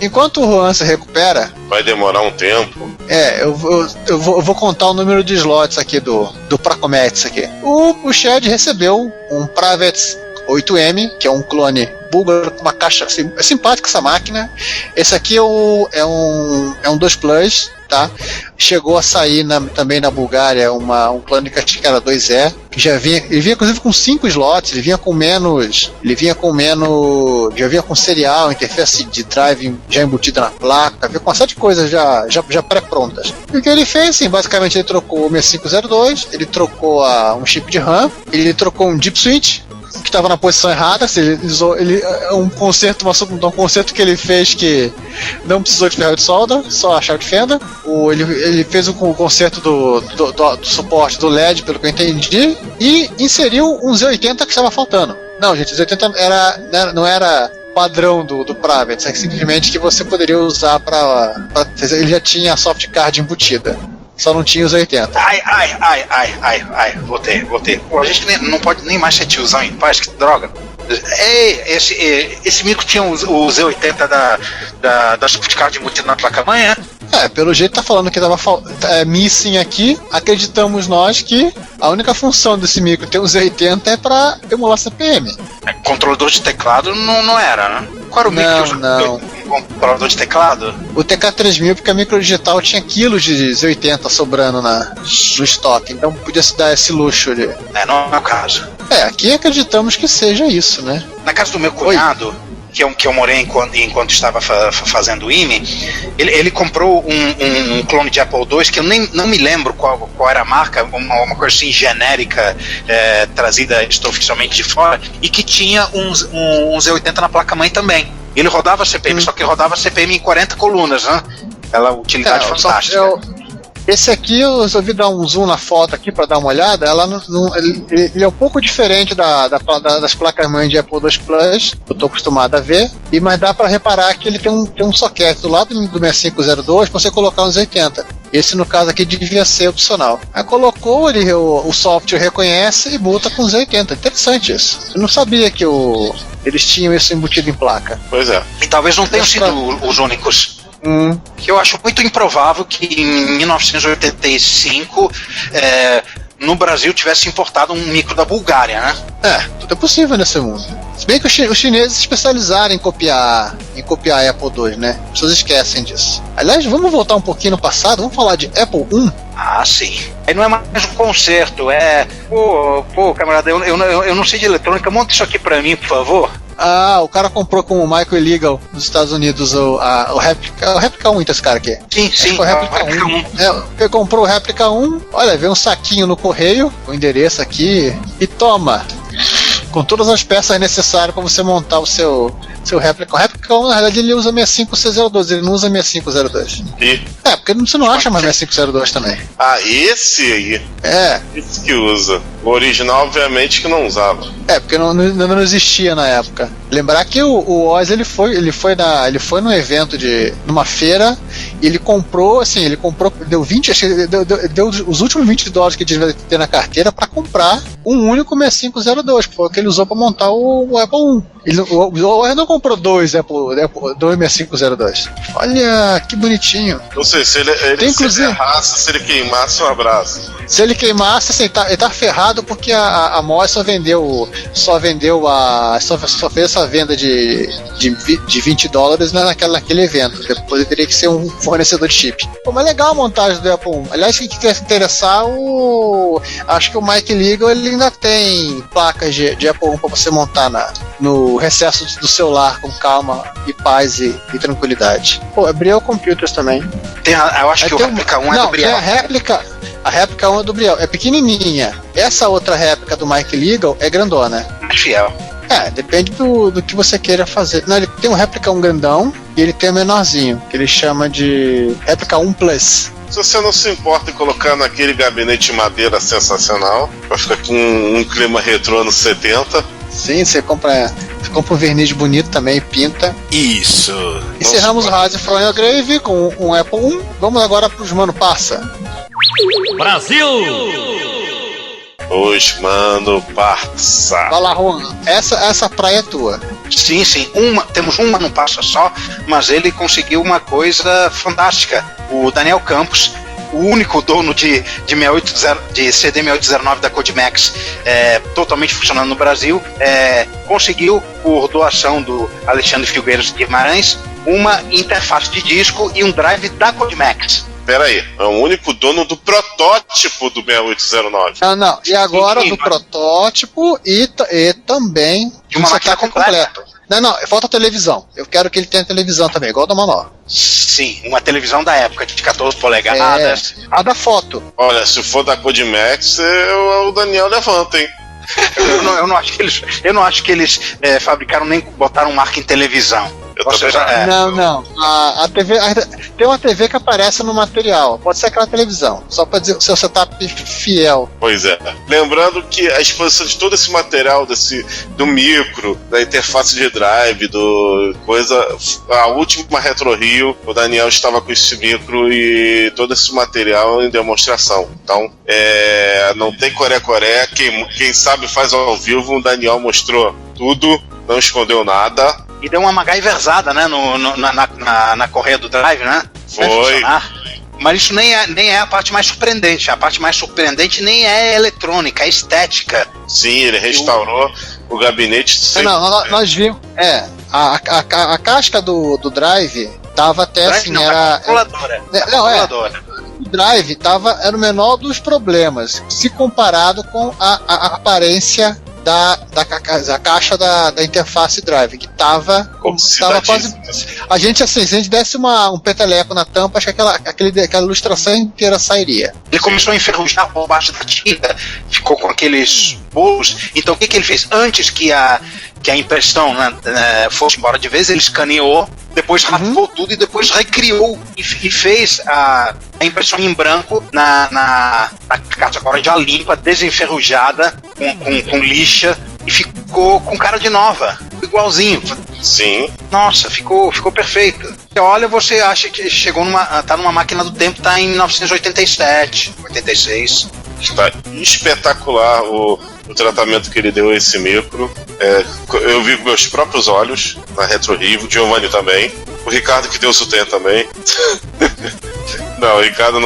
Enquanto o Juan se recupera... Vai demorar um tempo. Eu vou contar o número de slots aqui do Pracometes aqui. O Chad recebeu um Pravets 8M, que é um clone búlgaro com uma caixa assim, é simpática essa máquina. Esse aqui é um 2 Plus, tá? Chegou a sair também na Bulgária um clone que acho que era 2E, que já vinha, ele vinha inclusive com 5 slots, já vinha com serial, interface de drive já embutida na placa, vinha com uma série de coisas já pré-prontas. E o que ele fez, assim, basicamente ele trocou o 6502, ele trocou um chip de RAM, ele trocou um deep switch, que estava na posição errada, ou seja, um conserto que ele fez que não precisou de ferro de solda, só a chave de fenda. Ele fez o conserto do suporte do LED, pelo que eu entendi, e inseriu um Z80 que estava faltando. Não, gente, o Z80 não era padrão do Pravets, é simplesmente que você poderia usar ele já tinha a soft card embutida. Só não tinha os 80. Ai, voltei. Pô, a gente não pode nem mais ser tiozão em paz, que droga. Esse micro tinha o Z80 da softcard embutida na placa-mãe, é? Pelo jeito tá falando que tava missing aqui. Acreditamos nós que a única função desse micro ter um Z80 é pra emular CPM. Controlador de teclado não era, né? Qual era o micro? Não. Controlador de teclado? O TK3000, porque a micro digital tinha quilos de Z80 sobrando no estoque, então podia se dar esse luxo de... não é o caso. Aqui acreditamos que seja isso, né? Na casa do meu cunhado, que eu morei enquanto estava fazendo o IME, ele comprou um clone de Apple II, que eu não me lembro qual era a marca, uma coisa assim genérica, trazida extraoficialmente de fora, e que tinha um Z80 na placa-mãe também. Ele rodava CPM, só que rodava CPM em 40 colunas, né? Ela utilidade fantástica. Esse aqui eu resolvi dar um zoom na foto aqui para dar uma olhada. Ele é um pouco diferente das placas-mãe de Apple II Plus, eu estou acostumado a ver, mas dá para reparar que ele tem um socket do lado do 6502 para você colocar uns 80. Esse, no caso aqui, devia ser opcional. Aí colocou, o software reconhece e boota com os 80. Interessante isso. Eu não sabia que eles tinham isso embutido em placa. Pois é. E talvez não tenham sido os únicos. Que eu acho muito improvável que em 1985 no Brasil tivesse importado um micro da Bulgária, né? Tudo é possível nesse mundo. Se bem que os chineses se especializaram em copiar a Apple II, né? As pessoas esquecem disso. Aliás, vamos voltar um pouquinho no passado, vamos falar de Apple I. Ah, sim. Aí não é mais um conserto, Pô, camarada, eu não sei de eletrônica, monta isso aqui pra mim, por favor. O cara comprou com o Michael Illegal nos Estados Unidos o Réplica 1, então esse cara aqui. Sim, o Réplica 1. Ele comprou o Réplica 1, olha, veio um saquinho no correio, o endereço aqui, e toma! Com todas as peças necessárias para você montar o seu Réplica. O Réplica 1, na verdade, ele usa 65012, ele não usa 6502. Porque você não acha mais 6502 também. Esse aí. Esse que usa. O original, obviamente, que não usava. Porque não existia na época. Lembrar que o Oz, ele foi num evento numa feira, e ele comprou, deu os últimos $20 que ele devia ter na carteira para comprar um único 6502, que foi o que ele usou para montar o Apple I. O Oz não comprou dois 6502. Olha, que bonitinho. Não sei, se ele errasse, se ele queimasse, um abraço. Se ele queimasse, assim, ele tá ferrado, porque a Moss só fez essa venda de $20, né, naquele evento. Depois ele teria que ser um fornecedor de chip. Mas legal a montagem do Apple I. Aliás, quem quiser se interessar, acho que o Mike Legal, ele ainda tem placas de Apple I para você montar no recesso do celular com calma e paz e tranquilidade. Briel Computers também. Eu acho que o Réplica 1 é do Briel. A réplica 1 é do Briel, é pequenininha. Essa outra réplica do Mike Legal é grandona. Fiel. Depende do que você queira fazer. Não, ele tem um réplica 1 grandão e ele tem o menorzinho, que ele chama de réplica 1 Plus. Se você não se importa em colocar naquele gabinete de madeira sensacional, pra ficar com um clima retrô anos 70. Sim, você compra um verniz bonito também, pinta. Isso. Encerramos o Rise from Your Grave com um Apple I. Vamos agora pros Mano Passa. Brasil! Os Mano Passa. Vai lá, Juan. Essa praia é tua. Sim. Temos um Mano Passa só, mas ele conseguiu uma coisa fantástica. O Daniel Campos o único dono de CD 6809 da Kodimax totalmente funcionando no Brasil, conseguiu, por doação do Alexandre Filgueiras Guimarães, uma interface de disco e um drive da Kodimax. Peraí, é o único dono do protótipo do 6809. Não. E agora do protótipo e também de uma máquina completa. Não, falta televisão. Eu quero que ele tenha televisão também, igual do Manor. Sim, uma televisão da época, de 14 polegadas. A da foto. Olha, se for da Kodimax, o Daniel levanta, hein? Eu não acho que eles fabricaram nem botaram marca em televisão. Não. A TV, tem uma TV que aparece no material. Pode ser aquela televisão, só para dizer o seu setup fiel. Pois é. Lembrando que a exposição de todo esse material, do micro, da interface de drive, a última Retro Rio, o Daniel estava com esse micro e todo esse material em demonstração. Então, não tem coré-coré. Quem sabe faz ao vivo. O Daniel mostrou tudo, não escondeu nada. E deu uma MacGyverzada, né, na correia do drive, né? Foi. Mas isso nem é a parte mais surpreendente. A parte mais surpreendente nem é eletrônica, é estética. Sim, ele restaurou o gabinete. Nós vimos. A casca do drive tava até drive, assim, era. Calculadora. O drive era o menor dos problemas, se comparado com a aparência da caixa da interface drive, que tava quase. A gente, assim, se a gente desse um peteleco na tampa, acho que aquela ilustração inteira sairia. Ele começou a enferrujar por baixo da tinta, ficou com aqueles bolos. Então o que ele fez? Antes que a impressão fosse embora de vez, ele escaneou, depois raspou tudo e depois recriou e fez a impressão em branco na caixa agora já limpa, desenferrujada, com lixa, e ficou com cara de nova, igualzinho. Sim. Nossa, ficou perfeito. Olha, você acha que tá numa máquina do tempo, tá em 1987, 86. Está espetacular o tratamento que ele deu a esse micro. Eu vi com meus próprios olhos na Retro Rio, o Giovanni também, o Ricardo que deu o Suten também. Não, o Ricardo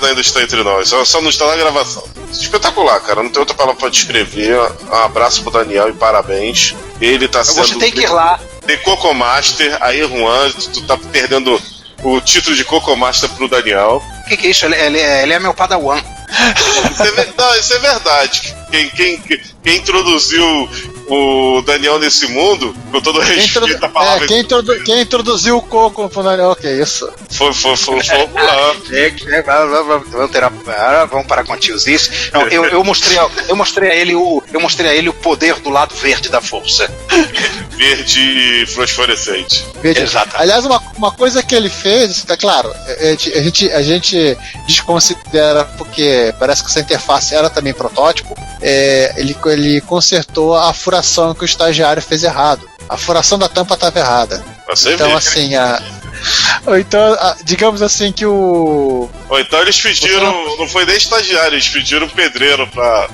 ainda está entre nós, só não está na gravação. Espetacular, cara, não tem outra palavra para descrever. Um abraço pro Daniel e parabéns. Ele tá sendo. Você tem que ir lá. De Coco Master, aí Juan, tu tá perdendo o título de Coco Master pro Daniel. O que é isso? Ele é meu padawan. Isso é verdade. Quem introduziu o Daniel nesse mundo, com todo respeito à palavra. Quem introduziu o Coco pro Daniel, ok, isso. Foi vamos parar com a tiozice. Não, eu mostrei a ele o poder do lado verde da força. Verde fluorescente. Exato. Aliás, uma coisa que ele fez, é claro, a gente desconsidera porque parece que essa interface era também protótipo. Ele consertou a furação que o estagiário fez errado. A furação da tampa estava errada. Então, assim, digamos assim que o. Ou então eles pediram, não foi nem estagiário, eles pediram pedreiro pra.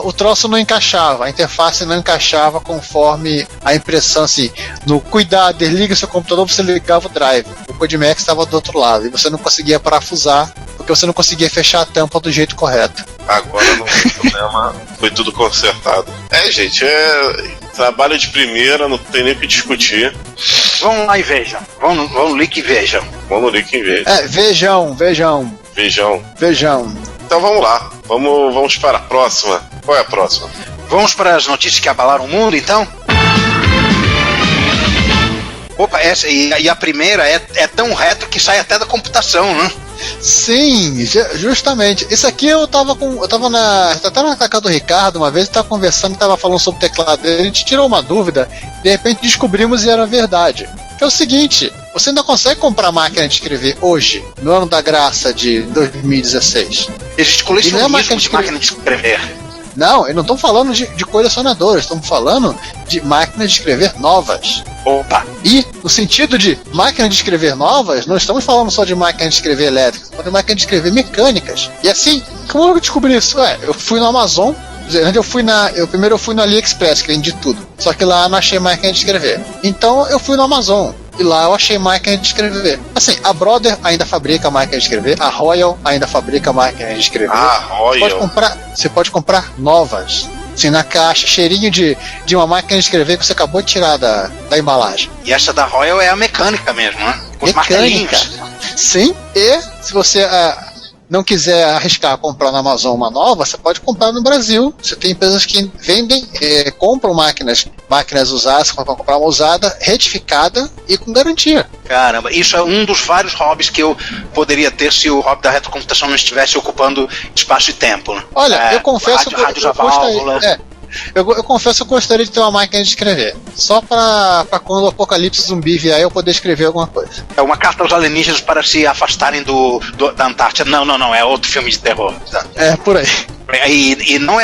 O troço não encaixava, a interface não encaixava conforme a impressão, assim. No cuidado, desliga seu computador, você ligava o drive. O Kodimax estava do outro lado e você não conseguia parafusar porque você não conseguia fechar a tampa do jeito correto. Agora não tem problema, foi tudo consertado. Gente, trabalho de primeira, não tem nem o que discutir. Vamos lá e vejam. Vamos no link e vejam. Vamos no link e vejam. Vejam. Então vamos lá. Vamos para a próxima. Qual é a próxima? Vamos para as notícias que abalaram o mundo, então? Opa, e a primeira é tão retro que sai até da computação, né? Sim, justamente. Isso aqui eu tava na casa do Ricardo uma vez, tava conversando, tava falando sobre o teclado dele, a gente tirou uma dúvida, de repente descobrimos e era verdade. Que é o seguinte, você ainda consegue comprar máquina de escrever hoje, no ano da graça de 2016. Existe colecionismo de máquina de escrever. Não, eu não estou falando de colecionadores, estamos falando de máquinas de escrever novas. Opa! E, no sentido de máquina de escrever novas, não estamos falando só de máquina de escrever elétricas, estamos falando de máquina de escrever mecânicas. E assim, como eu descobri isso? Eu fui no Amazon, primeiro eu fui no AliExpress, que vende tudo. Só que lá eu não achei máquina de escrever. Então eu fui no Amazon. E lá eu achei máquina de escrever. Assim, a Brother ainda fabrica máquina de escrever, a Royal ainda fabrica máquina de escrever. Royal. Você pode comprar novas. Assim, na caixa, cheirinho de uma máquina de escrever que você acabou de tirar da embalagem. E essa da Royal é a mecânica mesmo, né? Com os Mecânica. martelinhos. Sim, e se você não quiser arriscar comprar na Amazon uma nova, você pode comprar no Brasil. Você tem empresas que vendem, compram máquinas usadas, você pode comprar uma usada, retificada e com garantia. Caramba, isso é um dos vários hobbies que eu poderia ter se o hobby da retrocomputação não estivesse ocupando espaço e tempo. Né? Olha, eu confesso rádios a válvula. Eu confesso que eu gostaria de ter uma máquina de escrever. Só pra quando o apocalipse zumbi vier eu poder escrever alguma coisa. É uma carta aos alienígenas para se afastarem da Antártida. Não, é outro filme de terror. É, por aí. E não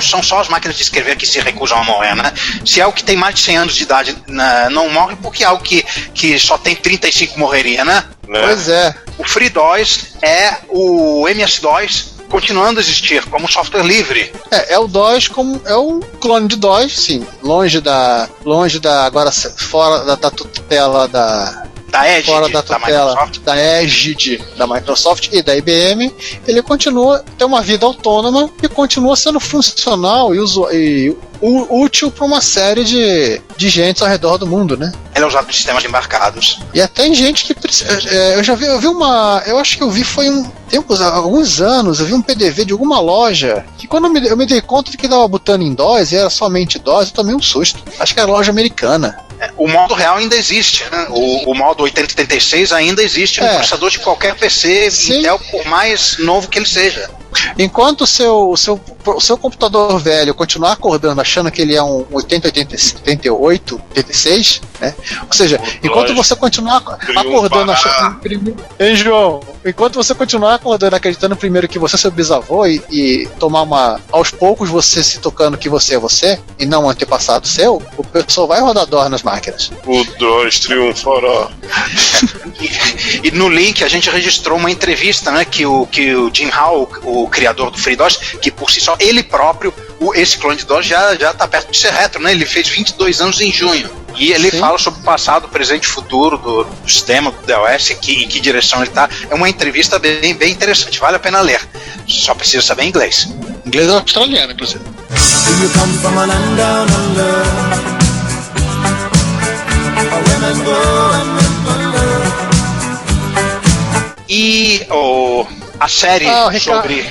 são só as máquinas de escrever que se recusam a morrer, né? Se é algo que tem mais de 100 anos de idade, não morre porque é algo que só tem 35 morreria, né? Pois é. O FreeDOS é o MS-DOS continuando a existir como software livre. É o DOS é um clone de DOS, sim, longe da agora fora da tutela da égide fora da tutela da égide da Microsoft e da IBM. Ele continua tem uma vida autônoma e continua sendo funcional e útil para uma série de gente ao redor do mundo, né? Ele é usado em sistemas embarcados. E até em gente que eu acho que eu vi alguns anos, eu vi um PDV de alguma loja que quando eu me dei conta de que estava botando em DOS e era somente DOS, eu tomei um susto. Acho que era loja americana. O modo real ainda existe, né? O modo 8086 ainda existe no processador de qualquer PC Intel, por mais novo que ele seja. Enquanto o seu computador velho continuar acordando achando que ele é um 8088, 86, né? Ou seja, enquanto você continuar acordando achando João, enquanto você continuar acordando acreditando primeiro que você é seu bisavô e tomar aos poucos você se tocando que você é você e não um antepassado seu, o pessoal vai rodar DOS nas máquinas. O DOS triunfará. E no link a gente registrou uma entrevista, né, que o Jim Hall, o criador do FreeDOS, que por si só, ele próprio, esse clone de DOS já tá perto de ser retro, né? Ele fez 22 anos em junho. E ele fala sobre o passado, presente e futuro do sistema, do DOS, em que direção ele tá. É uma entrevista bem interessante, vale a pena ler. Só precisa saber inglês. Inglês é australiano, inclusive. E a série sobre...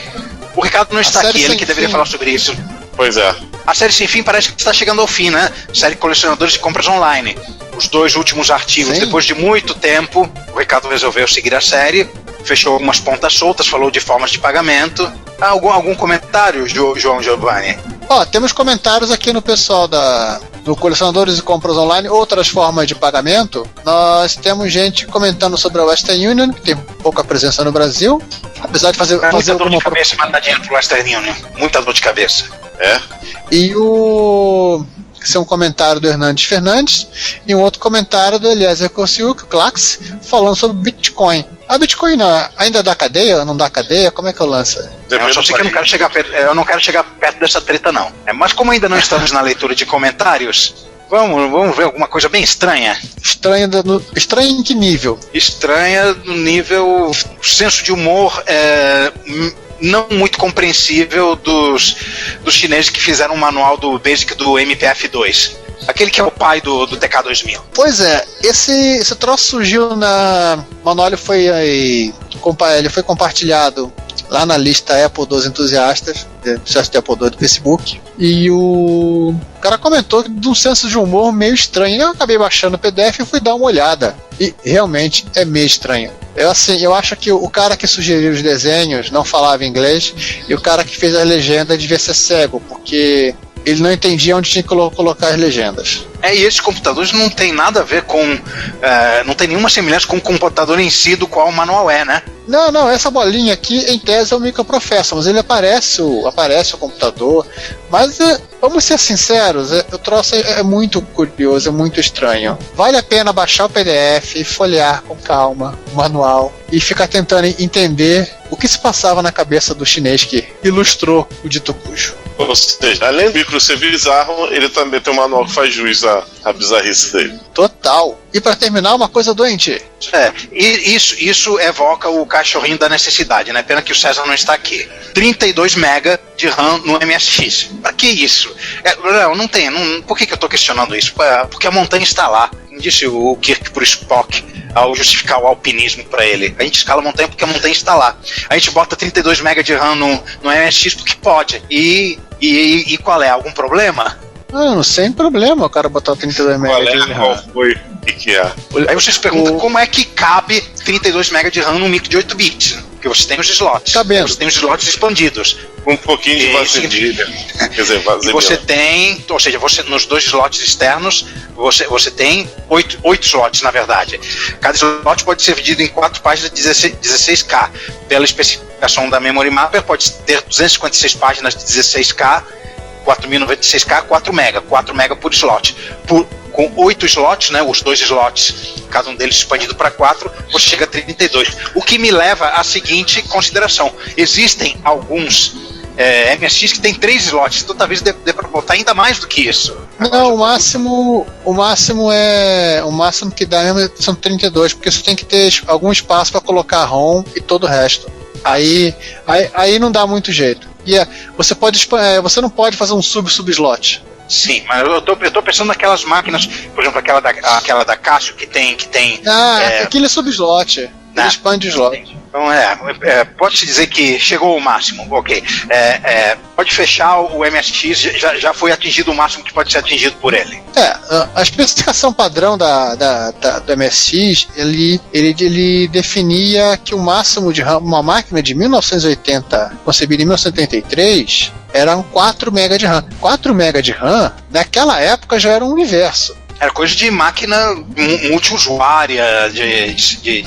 O Ricardo não está aqui, ele que deveria falar sobre isso. Pois é. A série Sem Fim parece que está chegando ao fim, né? Série Colecionadores de Compras Online. Os 2 últimos artigos, depois de muito tempo, o Ricardo resolveu seguir a série, fechou algumas pontas soltas, falou de formas de pagamento. Algum comentário, João Giovanni? Temos comentários aqui no pessoal do Colecionadores e Compras Online, outras formas de pagamento. Nós temos gente comentando sobre a Western Union, que tem pouca presença no Brasil, apesar de fazer muita dor de cabeça mandar dinheiro pro Western Union. Muita dor de cabeça. E esse é um comentário do Hernandes Fernandes e um outro comentário do Eliezer Kosiuk, Clax, falando sobre Bitcoin. A Bitcoin ainda dá cadeia? Não dá cadeia? Como é que eu lanço? Eu só sei que eu não quero chegar perto dessa treta, não. Mas como ainda não estamos na leitura de comentários, vamos ver alguma coisa bem estranha. Estranha em que nível? Estranha no nível senso de humor não muito compreensível dos chineses que fizeram um manual do Basic do MPF2. Aquele que é o pai do TK2000. Pois é, esse troço surgiu na... O manual ele foi compartilhado lá na lista Apple dos entusiastas de Apple II do Facebook. E o cara comentou de um senso de humor meio estranho. Eu acabei baixando o PDF e fui dar uma olhada. E realmente é meio estranho. Eu acho que o cara que sugeriu os desenhos não falava inglês e o cara que fez a legenda devia ser cego, porque ele não entendia onde tinha que colocar as legendas. E esses computadores não tem nada a ver com... não tem nenhuma semelhança com o computador em si do qual o manual é, né? Não, essa bolinha aqui, em tese, é o microprocessor, mas ele aparece o computador. Mas, vamos ser sinceros, o troço é muito curioso, é muito estranho. Vale a pena baixar o PDF, folhear com calma o manual e ficar tentando entender o que se passava na cabeça do chinês que ilustrou o dito cujo. Ou seja, além do micro ser bizarro, ele também tem um manual que faz jus à bizarrice dele. Total. E pra terminar, uma coisa doente. E isso evoca o cachorrinho da necessidade, né? Pena que o César não está aqui. 32 MB de RAM no MSX. Pra que isso? Não tem. Por que eu tô questionando isso? Porque a montanha está lá. Disse o Kirk pro Spock ao justificar o alpinismo pra ele. A gente escala a montanha porque a montanha está lá. A gente bota 32 MB de RAM no MSX porque pode. E qual é? Algum problema? Não, sem problema o cara botar 32 MB de RAM. Qual foi? O que é? Aí você se pergunta como é que cabe 32 MB de RAM num micro de 8 bits? Porque você tem os slots. Cabendo. Você tem os slots expandidos. Um pouquinho de vaselina. Quer dizer, vaselina. Você tem, ou seja, nos dois slots externos, você tem 8 slots, na verdade. Cada slot pode ser dividido em 4 páginas de 16K. Pela especificação da Memory Mapper, pode ter 256 páginas de 16K, 4096K, 4 MB. 4 MB por slot. Com 8 slots, né, os 2 slots, cada um deles expandido para 4, você chega a 32. O que me leva à seguinte consideração: existem alguns MSX que tem 3 slots, então talvez dê para botar ainda mais do que isso. Não, o máximo que dá mesmo são 32, porque você tem que ter algum espaço para colocar ROM e todo o resto. Aí não dá muito jeito. E você não pode fazer um sub-slot. Sim, mas eu tô pensando naquelas máquinas, por exemplo, aquela da Casio que tem. Aquele é sub-slot. Ele expande o slot. Então pode-se dizer que chegou ao máximo, ok. Pode fechar o MSX, já foi atingido o máximo que pode ser atingido por ele. A especificação padrão do MSX, ele definia que o máximo de RAM, uma máquina de 1980, concebida em 1983, eram 4 MB de RAM. 4 MB de RAM, naquela época já era um universo. Era coisa de máquina multiusuária, de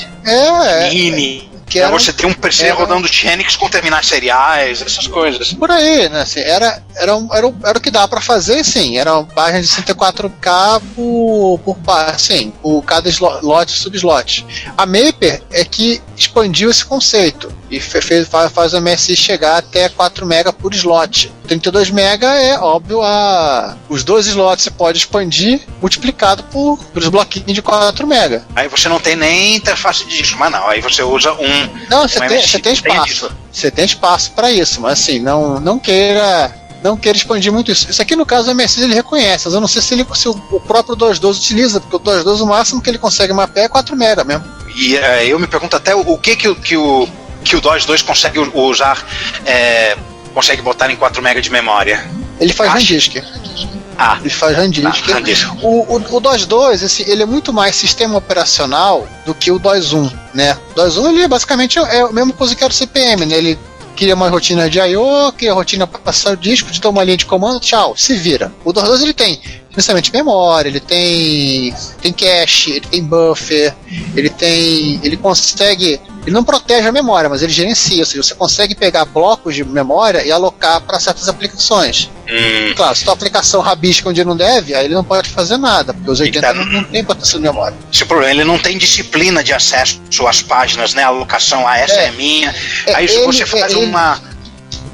mini. Você tem um PC rodando Xenix com terminais seriais, essas coisas. Por aí, né? Assim, era o que dava pra fazer, sim. Era uma página de 64K por cada slot e subslot. A Mapper é que expandiu esse conceito e faz o MSX chegar até 4 MB por slot. 32 MB é óbvio, os 2 slots você pode expandir multiplicado pelos bloquinhos de 4 MB. Aí você não tem nem interface disso, mas não. Aí você usa Não, você tem espaço. Você tem espaço para isso, mas assim, não queira expandir muito isso. Isso aqui no caso do MSX ele reconhece, mas eu não sei se o próprio DOS-2 utiliza, porque o DOS-2 o máximo que ele consegue mapear é 4 MB mesmo. E eu me pergunto até o que o DOS-2 consegue usar, consegue botar em 4 MB de memória. Ele faz RAM-disk. Ele faz RAM-disk. O DOS-2, ele é muito mais sistema operacional do que o DOS-1, né? O DOS-1 ele basicamente é a mesma coisa que era o CPM, né? Ele cria uma rotina de I/O, cria rotina para passar o disco, te dá uma linha de comando, tchau, se vira. O DOS-2 ele tem principalmente memória, ele tem cache, ele tem buffer, ele consegue, ele não protege a memória, mas ele gerencia, ou seja, você consegue pegar blocos de memória e alocar para certas aplicações. Claro, se a aplicação rabisca onde não deve, aí ele não pode fazer nada, porque os 80 não tem proteção de memória. Esse problema, ele não tem disciplina de acesso às páginas, né? A alocação, essa é minha. Aí você faz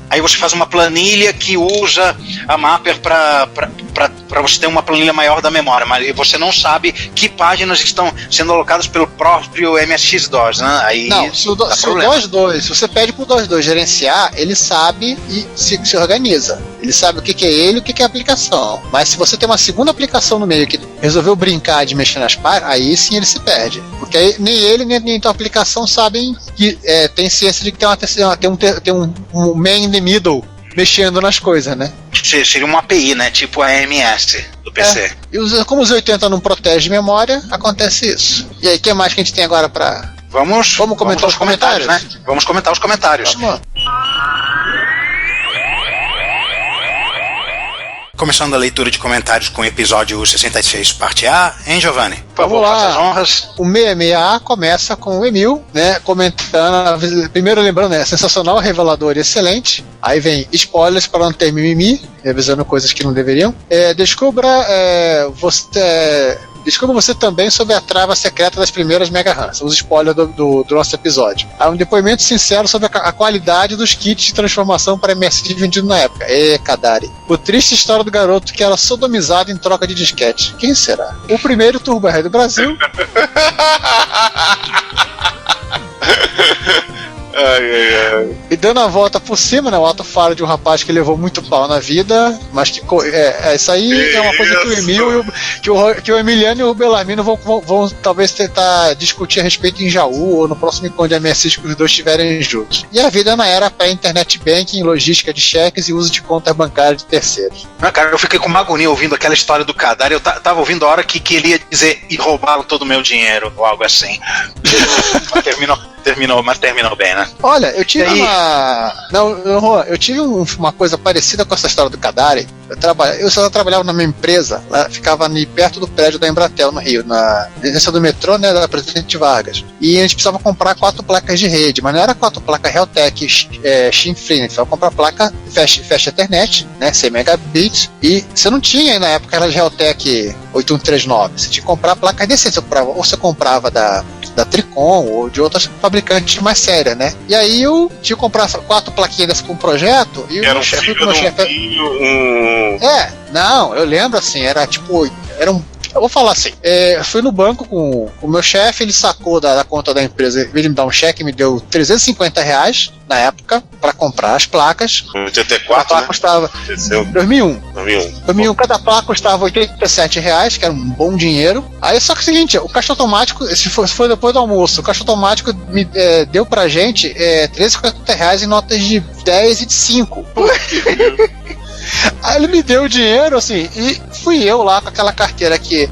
Aí você faz uma planilha que usa a Mapper para você ter uma planilha maior da memória, mas você não sabe que páginas estão sendo alocadas pelo próprio MSX-DOS, né? Aí não, se o DOS-2, se você pede pro DOS-2 gerenciar, ele sabe e se organiza. Ele sabe o que é ele e o que é a aplicação. Mas se você tem uma segunda aplicação no meio que resolveu brincar de mexer nas páginas, aí sim ele se perde. Porque aí, nem ele nem a tua aplicação sabem que tem ciência de que tem um man in the middle mexendo nas coisas, né? Seria uma API, né? Tipo a AMS do PC. E como os 80 não protege memória, acontece isso. E aí, o que mais que a gente tem agora pra... Vamos comentar os comentários, né? Vamos comentar os comentários. Vamos. Começando a leitura de comentários com o episódio 66, parte A, hein, Giovanni? Por favor, faça as honras. O 66A começa com o Emil, né, comentando, primeiro lembrando, sensacional, revelador e excelente. Aí vem spoilers para não ter mimimi, revisando coisas que não deveriam. Descubra Descubra você também sobre a trava secreta das primeiras Mega Runs, os spoilers do nosso episódio. Há um depoimento sincero sobre a qualidade dos kits de transformação para MSX vendidos na época. Kadari. O triste história do garoto que era sodomizado em troca de disquete. Quem será? O primeiro Turbo Rei do Brasil. E dando a volta por cima, né? O ato fala de um rapaz que levou muito pau na vida, mas que isso aí é uma coisa que o Emil que o Emiliano e o Bellarmino vão talvez tentar discutir a respeito em Jaú ou no próximo encontro de MSX que os dois estiverem juntos. E a vida na era pré-internet banking, logística de cheques e uso de contas bancárias de terceiros. Não, cara, eu fiquei com uma agonia ouvindo aquela história do Kadar. Eu tava ouvindo a hora que ele ia dizer e roubaram todo o meu dinheiro ou algo assim. Mas terminou bem, né? Olha, eu tive eu tive uma coisa parecida com essa história do Kadari. Eu só trabalhava numa empresa, ficava ali perto do prédio da Embratel, no Rio, na residência do metrô, né, da Presidente Vargas. E a gente precisava comprar 4 placas de rede, mas não era 4 placas Realtek, Shin-Free, né? A gente precisava comprar placa Fast Ethernet, né, 100 megabits, e você não tinha aí na época, era de Realtek 8139, você tinha que comprar placas decentes, você comprava da Tricom ou de outras fabricantes mais sérias, né? E aí eu tinha que comprar 4 plaquinhas dessa com um projeto e o meu chefe... Não, eu lembro assim, era um... Eu vou falar assim, eu fui no banco com o meu chefe, ele sacou da conta da empresa, em vez de me dar um cheque, me deu R$350 na época para comprar as placas. 84, placa, né? Custava 2001, cada placa custava R$87, que era um bom dinheiro. Aí só que é o seguinte, o caixa automático, se foi depois do almoço, o caixa automático me deu pra gente R$350 em notas de 10 e de 5. Aí ele me deu o dinheiro, assim, e fui eu lá com aquela carteira que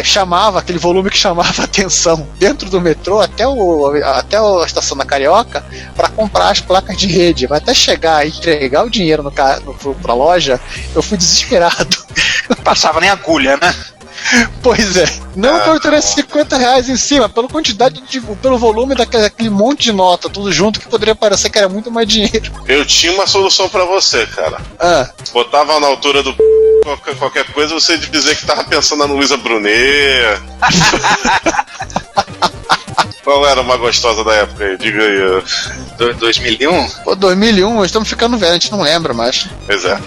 chamava, aquele volume que chamava a atenção dentro do metrô até a estação da Carioca para comprar as placas de rede. Mas até chegar e entregar o dinheiro pra loja, eu fui desesperado. Não passava nem agulha, né? Pois é, não por R$50 em cima, pela quantidade pelo volume daquele monte de nota, tudo junto, que poderia parecer que era muito mais dinheiro. Eu tinha uma solução pra você, cara. Botava na altura do qualquer coisa, você dizer que tava pensando na Luísa Brunet. Qual era uma gostosa da época aí? Diga aí. 2001? Pô, 2001, nós estamos ficando velhos, a gente não lembra mais. Pois é.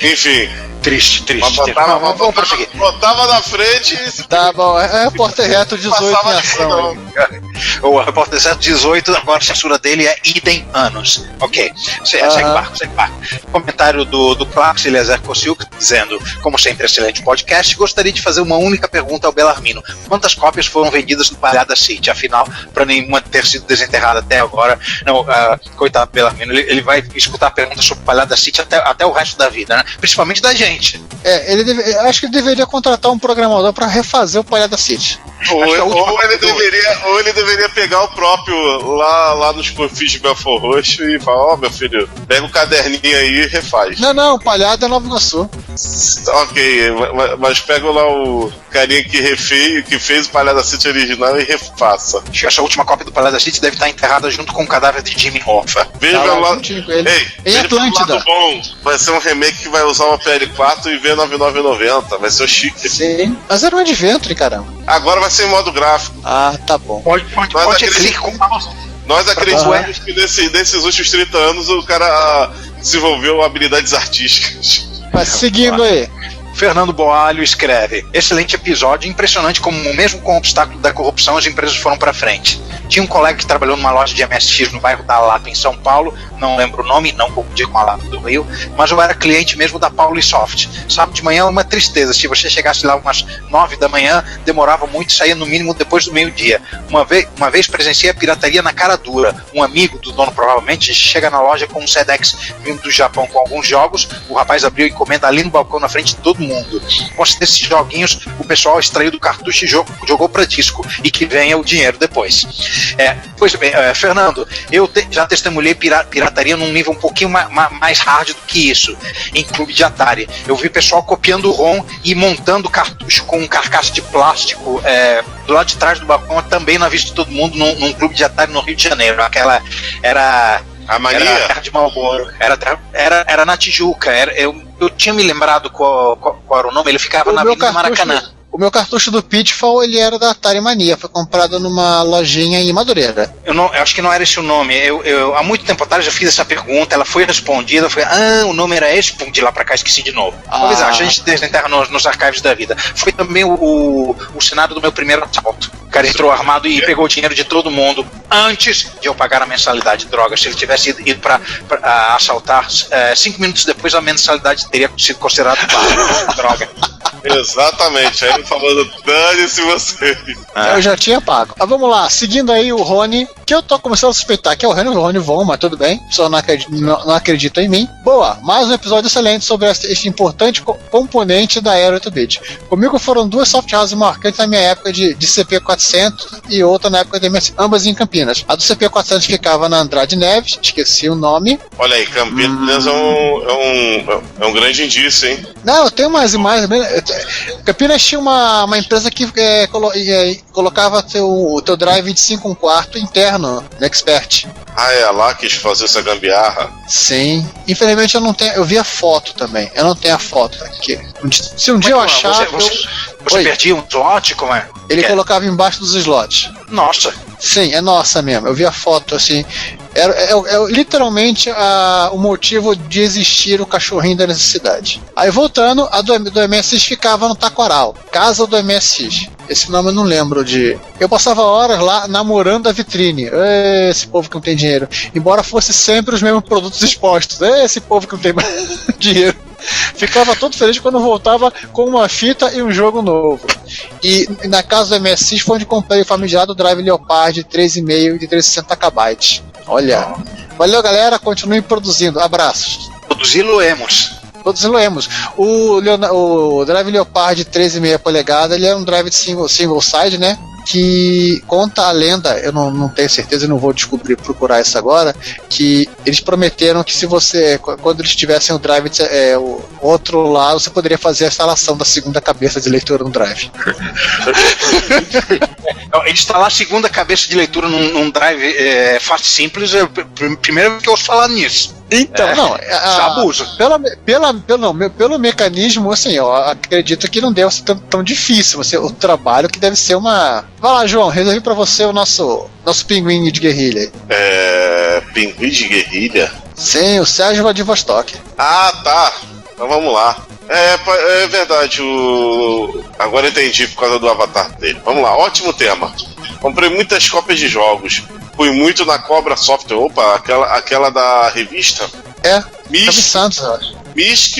Enfim. Triste. Vamos prosseguir. Botava na frente e... Tá bom, Repórter Retro 18 em ação. O Repórter Retro 18, agora a censura dele é idem anos. Ok, segue barco. Comentário do Clarks Eliezer Kosciuk dizendo: como sempre, excelente podcast, gostaria de fazer uma única pergunta ao Bellarmino. Quantas cópias foram vendidas no Palhada City? Afinal, para nenhuma ter sido desenterrada até agora. Não, coitado do Bellarmino, ele vai escutar perguntas sobre Palhada City até o resto da vida, né? Principalmente da gente. Acho que ele deveria contratar um programador para refazer o Palhada City. Ou ele deveria pegar o próprio lá nos perfis de Belfort Roxo e falar: meu filho, pega o caderninho aí e refaz. Não, Palhada é Nova Iguaçu. Ok, mas pega lá o carinha que fez o Palhada City original e refaça. Essa última cópia do Palhada City deve estar enterrada junto com o cadáver de Jimmy Hoffa. Veja pelo lado em Atlântida. Bom, vai ser um remake que vai usar uma PL4 e V9990, vai ser o chique. Sim, mas era um Adventure, caramba. Agora vai ser em modo gráfico. Tá bom. Pode clicar com o mouse. Nós acreditamos que nesses últimos 30 anos o cara desenvolveu habilidades artísticas. Mas seguindo aí. Fernando Boalho escreve: excelente episódio, impressionante como mesmo com o obstáculo da corrupção as empresas foram pra frente. Tinha um colega que trabalhou numa loja de MSX no bairro da Lapa em São Paulo, não lembro o nome, não confundir com a Lapa do Rio, mas eu era cliente mesmo da Paulisoft. Sábado de manhã uma tristeza, se você chegasse lá umas 9 da manhã, demorava muito e saía no mínimo depois do meio-dia. Uma vez presenciei a pirataria na cara dura. Um amigo do dono provavelmente chega na loja com um Sedex vindo do Japão com alguns jogos, o rapaz abriu a encomenda ali no balcão na frente de todo mundo. Com esses joguinhos, o pessoal extraiu do cartucho e jogou pra disco, e que venha o dinheiro depois. Pois bem, Fernando, eu já testemunhei pirataria num nível um pouquinho mais hard do que isso, em clube de Atari. Eu vi pessoal copiando o ROM e montando cartucho com um carcaça de plástico do lado de trás do balcão, também na vista de todo mundo, num clube de Atari no Rio de Janeiro. Aquela era a mania? Era a terra de Marlboro. Era na Tijuca. Eu tinha me lembrado qual era o nome. Ele ficava na Avenida Maracanã. O meu cartucho do Pitfall, ele era da Atari Mania, foi comprado numa lojinha em Madureira. Eu acho que não era esse o nome. Eu há muito tempo atrás já fiz essa pergunta, ela foi respondida, o nome era esse, de lá pra cá esqueci de novo. Talvez a gente desenterra nos arquivos da vida. Foi também o cenário do meu primeiro assalto. O cara entrou armado e pegou o dinheiro de todo mundo antes de eu pagar a mensalidade de drogas. Se ele tivesse ido pra assaltar 5 minutos depois, a mensalidade teria sido considerada droga. Exatamente, aí ele falando, dane-se você. Eu já tinha pago. Mas vamos lá, seguindo aí o Rony, que eu tô começando a suspeitar que é o Rony Von, mas tudo bem, só não acredita em mim. Boa, mais um episódio excelente sobre este importante componente da era 8-bit. Comigo foram 2 soft houses marcantes na minha época de CP400 e outra na época de MS, ambas em Campinas. A do CP400 ficava na Andrade Neves, esqueci o nome. Olha aí, Campinas é um grande indício, hein? Não, tem mais imagens. Campinas tinha uma empresa que colocava o teu drive de 5/4 interno no Expert. É lá quis fazer essa gambiarra? Sim. Infelizmente eu não tenho. Eu vi a foto também. Eu não tenho a foto aqui. Se um dia eu achar. Você perdia um slot? Como é? Ele colocava embaixo dos slots. Nossa. Sim, é nossa mesmo. Eu vi a foto assim. É literalmente o motivo de existir o cachorrinho da necessidade. Aí voltando, a do MSX ficava no Taquaral, casa do MSX. Esse nome eu não lembro de. Eu passava horas lá namorando a vitrine. Esse povo que não tem dinheiro. Embora fosse sempre os mesmos produtos expostos. Esse povo que não tem dinheiro. Ficava todo feliz quando voltava com uma fita e um jogo novo. E na casa do MSX foi onde comprei o famigerado Drive Leopard 3,5 de 360 KB. Olha. Valeu, galera. Continuem produzindo. Abraços. Produzi-lo-emos. O Drive Leopard 3,5 polegada, ele é um drive de single side, né? Que conta a lenda, eu não tenho certeza, eu não vou procurar isso agora, que eles prometeram que se você, quando eles tivessem o drive, o outro lado, você poderia fazer a instalação da segunda cabeça de leitura no drive. Instalar a segunda cabeça de leitura num drive fácil e simples, é a primeira vez que eu ouço falar nisso. Então, abuso. Pelo mecanismo, assim, eu acredito que não deve ser tão difícil. O trabalho que deve ser uma. Vai lá, João, resolvi pra você o nosso pinguim de guerrilha. Pinguim de guerrilha? Sim, o Sérgio Vladivostok. Ah, tá. Então vamos lá. É verdade, agora entendi por causa do avatar dele. Vamos lá, ótimo tema. Comprei muitas cópias de jogos. Fui muito na Cobra Software. Opa, aquela da revista. Santos, eu acho. Misk.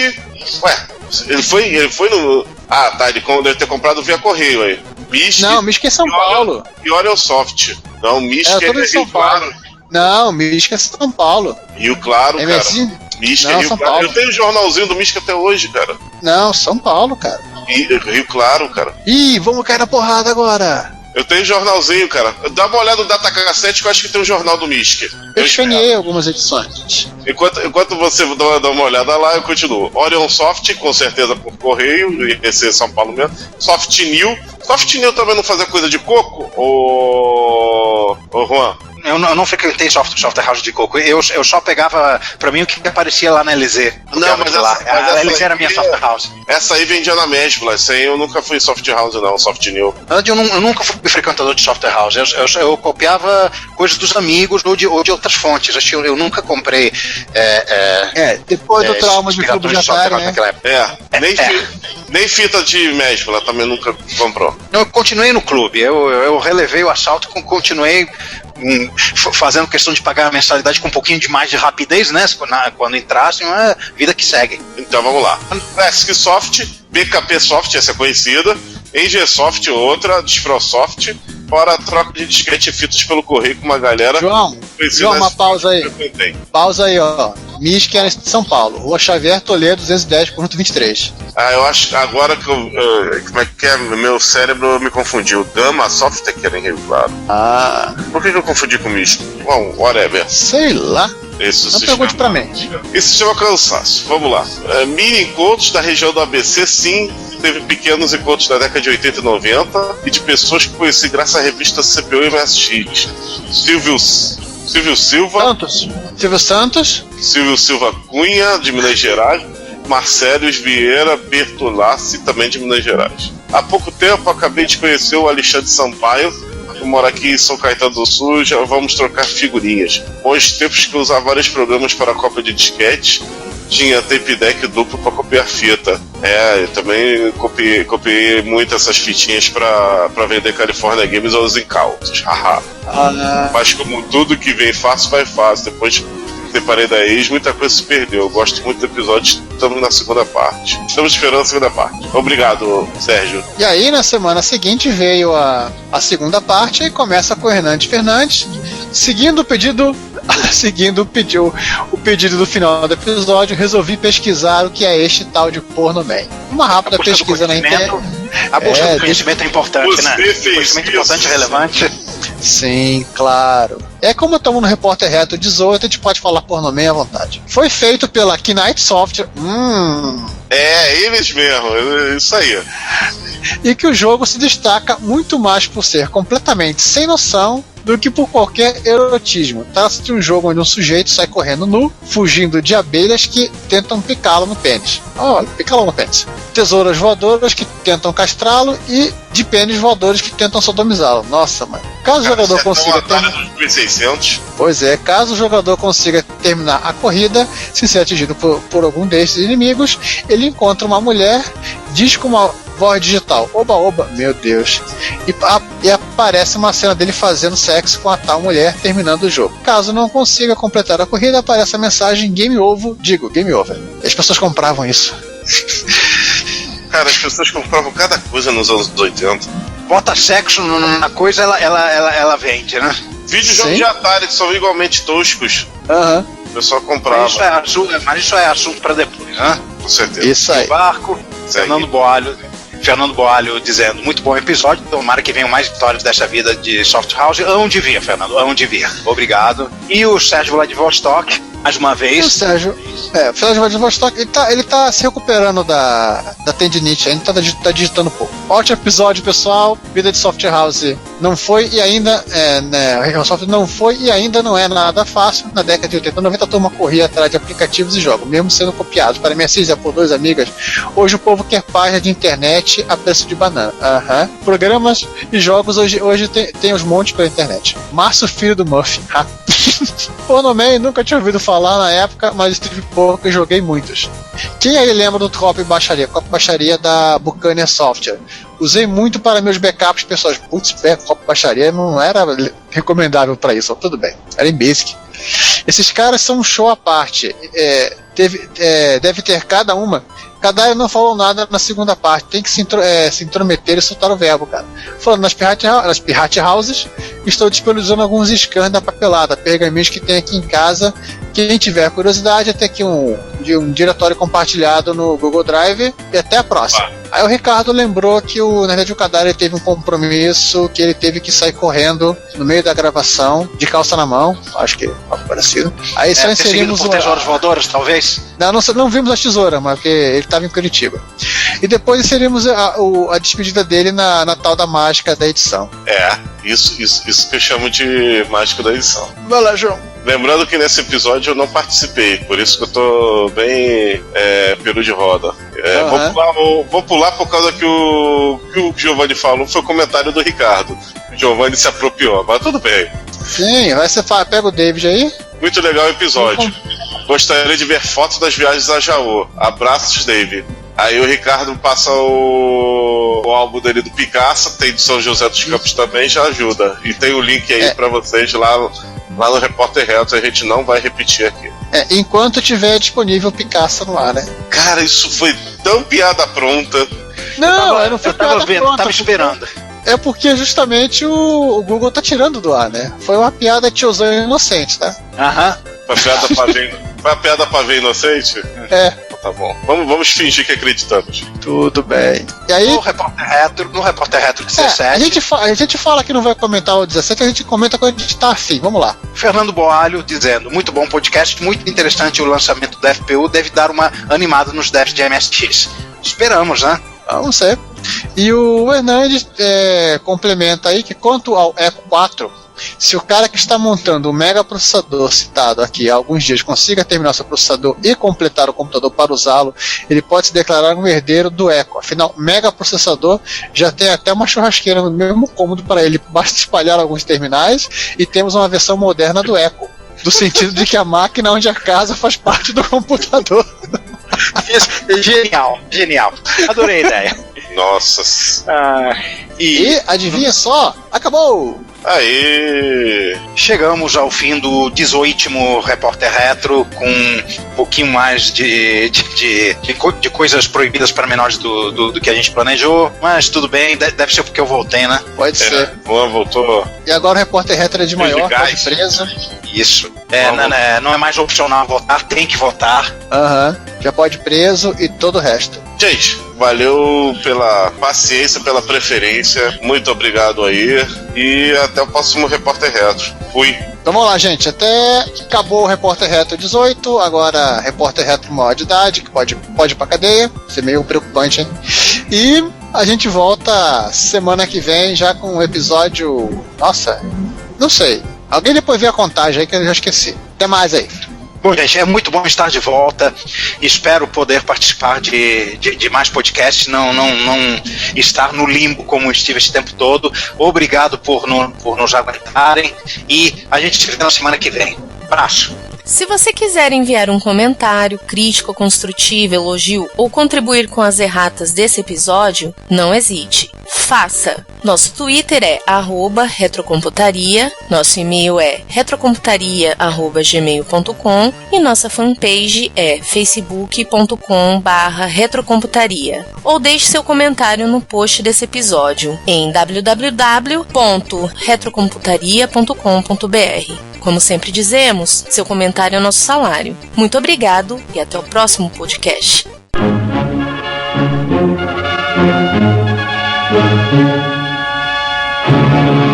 Ué, ele foi no. Ah, tá, ele deve ter comprado via correio aí. Misk. Não, Misk é São Paulo. Pior é o Soft. Não, Misk é Rio Claro. Não, Misk é São Paulo. Rio Claro, cara. Misk é Rio Claro. Eu tenho o jornalzinho do Misk até hoje, cara. Não, São Paulo, cara. Rio Claro, cara. Ih, vamos cair na porrada agora. Eu tenho jornalzinho, cara. Dá uma olhada no Datacassete que eu acho que tem um jornal do Misk. Eu escaneei algumas edições. Enquanto você dá uma olhada lá, eu continuo. Orion Soft, com certeza por correio, ia ser São Paulo mesmo. Soft New. Soft New também não fazia coisa de coco? Ô Juan? Eu não frequentei software house de coco. Eu só pegava pra mim o que aparecia lá na LZ. Não, mas a LZ era a minha software house. Essa aí vendia na Mesbla. Essa aí eu nunca fui soft house, não, soft new. Eu nunca fui frequentador de software house. Eu copiava coisas dos amigos ou de outras fontes. Eu nunca comprei. Depois do trauma de clube de Atari, né? Nem fita de Mesbla também nunca comprou. Eu continuei no clube. Eu relevei o assalto, continuei fazendo questão de pagar a mensalidade com um pouquinho de mais de rapidez, né? Quando entrassem, é vida que segue. Então vamos lá. Classic Soft, BKP Soft, essa é conhecida. NGSoft, outra, Disprosoft. Fora a troca de disquete e fitas pelo correio com uma galera. João, uma pausa aí. Pausa aí, ó. Misk era em São Paulo. Rua Xavier Toledo, 210, conjunto 23. Eu acho agora que como é que é? Meu cérebro me confundiu. Gama Software que era em Rio Claro. Por que eu confundi com Misk? Bom, whatever. Sei lá. Não pergunte pra mim. Esse sistema cansaço. Vamos lá. Mini encontros da região do ABC, sim. Teve pequenos encontros da década de 80 e 90 e de pessoas que conheci graças à revista CPU e MSX. Silvio Silva. Silvio Santos. Silvio Silva Cunha, de Minas Gerais. Marcelo Vieira Bertolazzi, também de Minas Gerais. Há pouco tempo acabei de conhecer o Alexandre Sampaio. Eu moro aqui em São Caetano do Sul, já vamos trocar figurinhas. Bons tempos que eu usava vários programas para a cópia de disquete. Tinha tape deck duplo para copiar fita. Eu também copiei muito essas fitinhas para vender California Games aos incautos. Haha. Mas como tudo que vem fácil, vai fácil. Depois separei da ex, muita coisa se perdeu. Eu gosto muito do episódio, estamos na segunda parte. Estamos esperando a segunda parte. Obrigado, Sérgio. E aí, na semana seguinte, veio a segunda parte e começa com o Hernandes Fernandes, seguindo o pedido do final do episódio, resolvi pesquisar o que é este tal de Pornoman. Uma rápida pesquisa na internet. A busca do conhecimento é importante, né? Conhecimento importante e relevante. Sim, claro. É como estamos no Repórter Retro 18, a gente pode falar Pornoman à vontade. Foi feito pela Knight Software. Eles mesmo, isso aí. E que o jogo se destaca muito mais por ser completamente sem noção do que por qualquer erotismo. Trata-se de um jogo onde um sujeito sai correndo nu, fugindo de abelhas que tentam picá-lo no pênis. Picá-lo no pênis. Tesouras voadoras que tentam castrá-lo e de pênis voadores que tentam sodomizá-lo. Nossa, mano. Caso o jogador consiga caso o jogador consiga terminar a corrida sem ser atingido por algum desses inimigos, ele encontra uma mulher, diz com uma voz digital, oba oba, meu Deus, e aparece uma cena dele fazendo sexo com a tal mulher, terminando o jogo. Caso não consiga completar a corrida, aparece a mensagem game over. As pessoas compravam isso. Cara, as pessoas compravam cada coisa nos anos 80. Bota sexo na coisa, ela vende, né? Videojogos de Atari que são igualmente toscos. O pessoal comprava. Mas isso é assunto pra depois, né? Com certeza. Isso aí. O barco, Fernando Boalho dizendo, muito bom episódio, tomara que venham mais histórias dessa vida de Soft House. Onde vir, Fernando, onde vir. Obrigado. E o Sérgio Vladivostok, mais uma vez. O Sérgio Vladivostok, ele tá se recuperando da tendinite, ainda tá digitando pouco. Ótimo episódio, pessoal. Vida de Soft House não foi e ainda não foi e ainda não é nada fácil. Na década de 80 e 90 a turma corria atrás de aplicativos e jogos, mesmo sendo copiados para MSX por 2 amigas. Hoje o povo quer página de internet a preço de banana. Programas e jogos hoje tem os montes pela internet. Márcio, filho do Murphy. Pornoman, nunca tinha ouvido falar na época, mas estive pouco e joguei muitos. Quem aí lembra do Copo Baixaria? Copo Baixaria da Buccaneer Software. Usei muito para meus backups pessoais. Copo Baixaria não era recomendável para isso, tudo bem. Era em Basic. Esses caras são um show à parte. Deve ter cada uma. Kadaia não falou nada na segunda parte. Tem que se intrometer e soltar o verbo, cara. Falando nas Pirate Houses, estou disponibilizando alguns scans da papelada, pergaminhos que tem aqui em casa. Quem tiver curiosidade, até aqui um diretório compartilhado no Google Drive. E até a próxima. Aí o Ricardo lembrou que na verdade o Kadaia teve um compromisso, que ele teve que sair correndo no meio da gravação, de calça na mão. Acho que é algo parecido. Aí só inserimos tesouras voadoras, talvez? Não vimos a tesoura, mas porque ele estava em Curitiba. E depois inserimos a despedida dele na tal da mágica da edição. Isso que eu chamo de mágica da edição. Vai lá, João. Lembrando que nesse episódio eu não participei, por isso que eu tô bem peru de roda. Vou pular por causa que o Giovanni falou, foi o comentário do Ricardo. O Giovanni se apropriou, mas tudo bem. Sim, pega o David aí. Muito legal o episódio. Gostaria de ver fotos das viagens a Jaú. Abraços, David. Aí o Ricardo passa o álbum dele do Picasso, tem de São José dos Campos também, já ajuda. E tem o link aí pra vocês lá no Repórter Retro, a gente não vai repetir aqui. Enquanto tiver disponível o Picasso no ar, né? Cara, isso foi tão piada pronta. Não, não foi piada pronta. Tava esperando. É porque justamente o Google tá tirando do ar, né? Foi uma piada tiozão inocente, tá? Foi a piada pra ver inocente? Tá bom. Vamos fingir que acreditamos. Tudo bem. E aí, no Repórter Retro 17. A gente fala que não vai comentar o 17, a gente comenta quando a gente tá afim. Vamos lá. Fernando Boalho dizendo, muito bom podcast, muito interessante o lançamento do FPU, deve dar uma animada nos devs de MSX. Esperamos, né? Vamos ser. E o Hernandes complementa aí que quanto ao Eco 4, Se o cara que está montando o mega processador citado aqui há alguns dias consiga terminar seu processador e completar o computador para usá-lo, ele pode se declarar um herdeiro do Echo. Afinal, mega processador já tem até uma churrasqueira no mesmo cômodo para ele. Basta espalhar alguns terminais e temos uma versão moderna do Echo. Do sentido de que a máquina onde a casa faz parte do computador. Genial, genial. Adorei a ideia. Nossa. E adivinha só? Acabou! Aí. Chegamos ao fim do 18º Repórter Retro, com um pouquinho mais de coisas proibidas para menores do que a gente planejou, mas tudo bem, deve ser porque eu voltei, né? Pode ser. Voltou. E agora o Repórter Retro é de maior, pode preso. Isso. Não é mais opcional votar, tem que votar. Já pode preso e todo o resto. Gente, valeu pela paciência, pela preferência. Muito obrigado aí. E até o próximo Repórter Retro. Fui. Então vamos lá, gente. Até acabou o Repórter Retro 18. Agora Repórter Retro maior de idade, que pode ir pra cadeia. Isso é meio preocupante, hein? E a gente volta semana que vem já com um episódio... Nossa, não sei. Alguém depois vê a contagem aí que eu já esqueci. Até mais aí. Bom, gente, é muito bom estar de volta. Espero poder participar de mais podcasts, não estar no limbo como estive esse tempo todo. Obrigado por nos aguentarem e a gente se vê na semana que vem. Abraço. Se você quiser enviar um comentário, crítico, construtivo, elogio ou contribuir com as erratas desse episódio, não hesite. Faça! Nosso Twitter é @retrocomputaria, nosso e-mail é retrocomputaria@gmail.com e nossa fanpage é facebook.com/retrocomputaria. Ou deixe seu comentário no post desse episódio em www.retrocomputaria.com.br. Como sempre dizemos, seu comentário é nosso salário. Muito obrigado e até o próximo podcast. Thank you.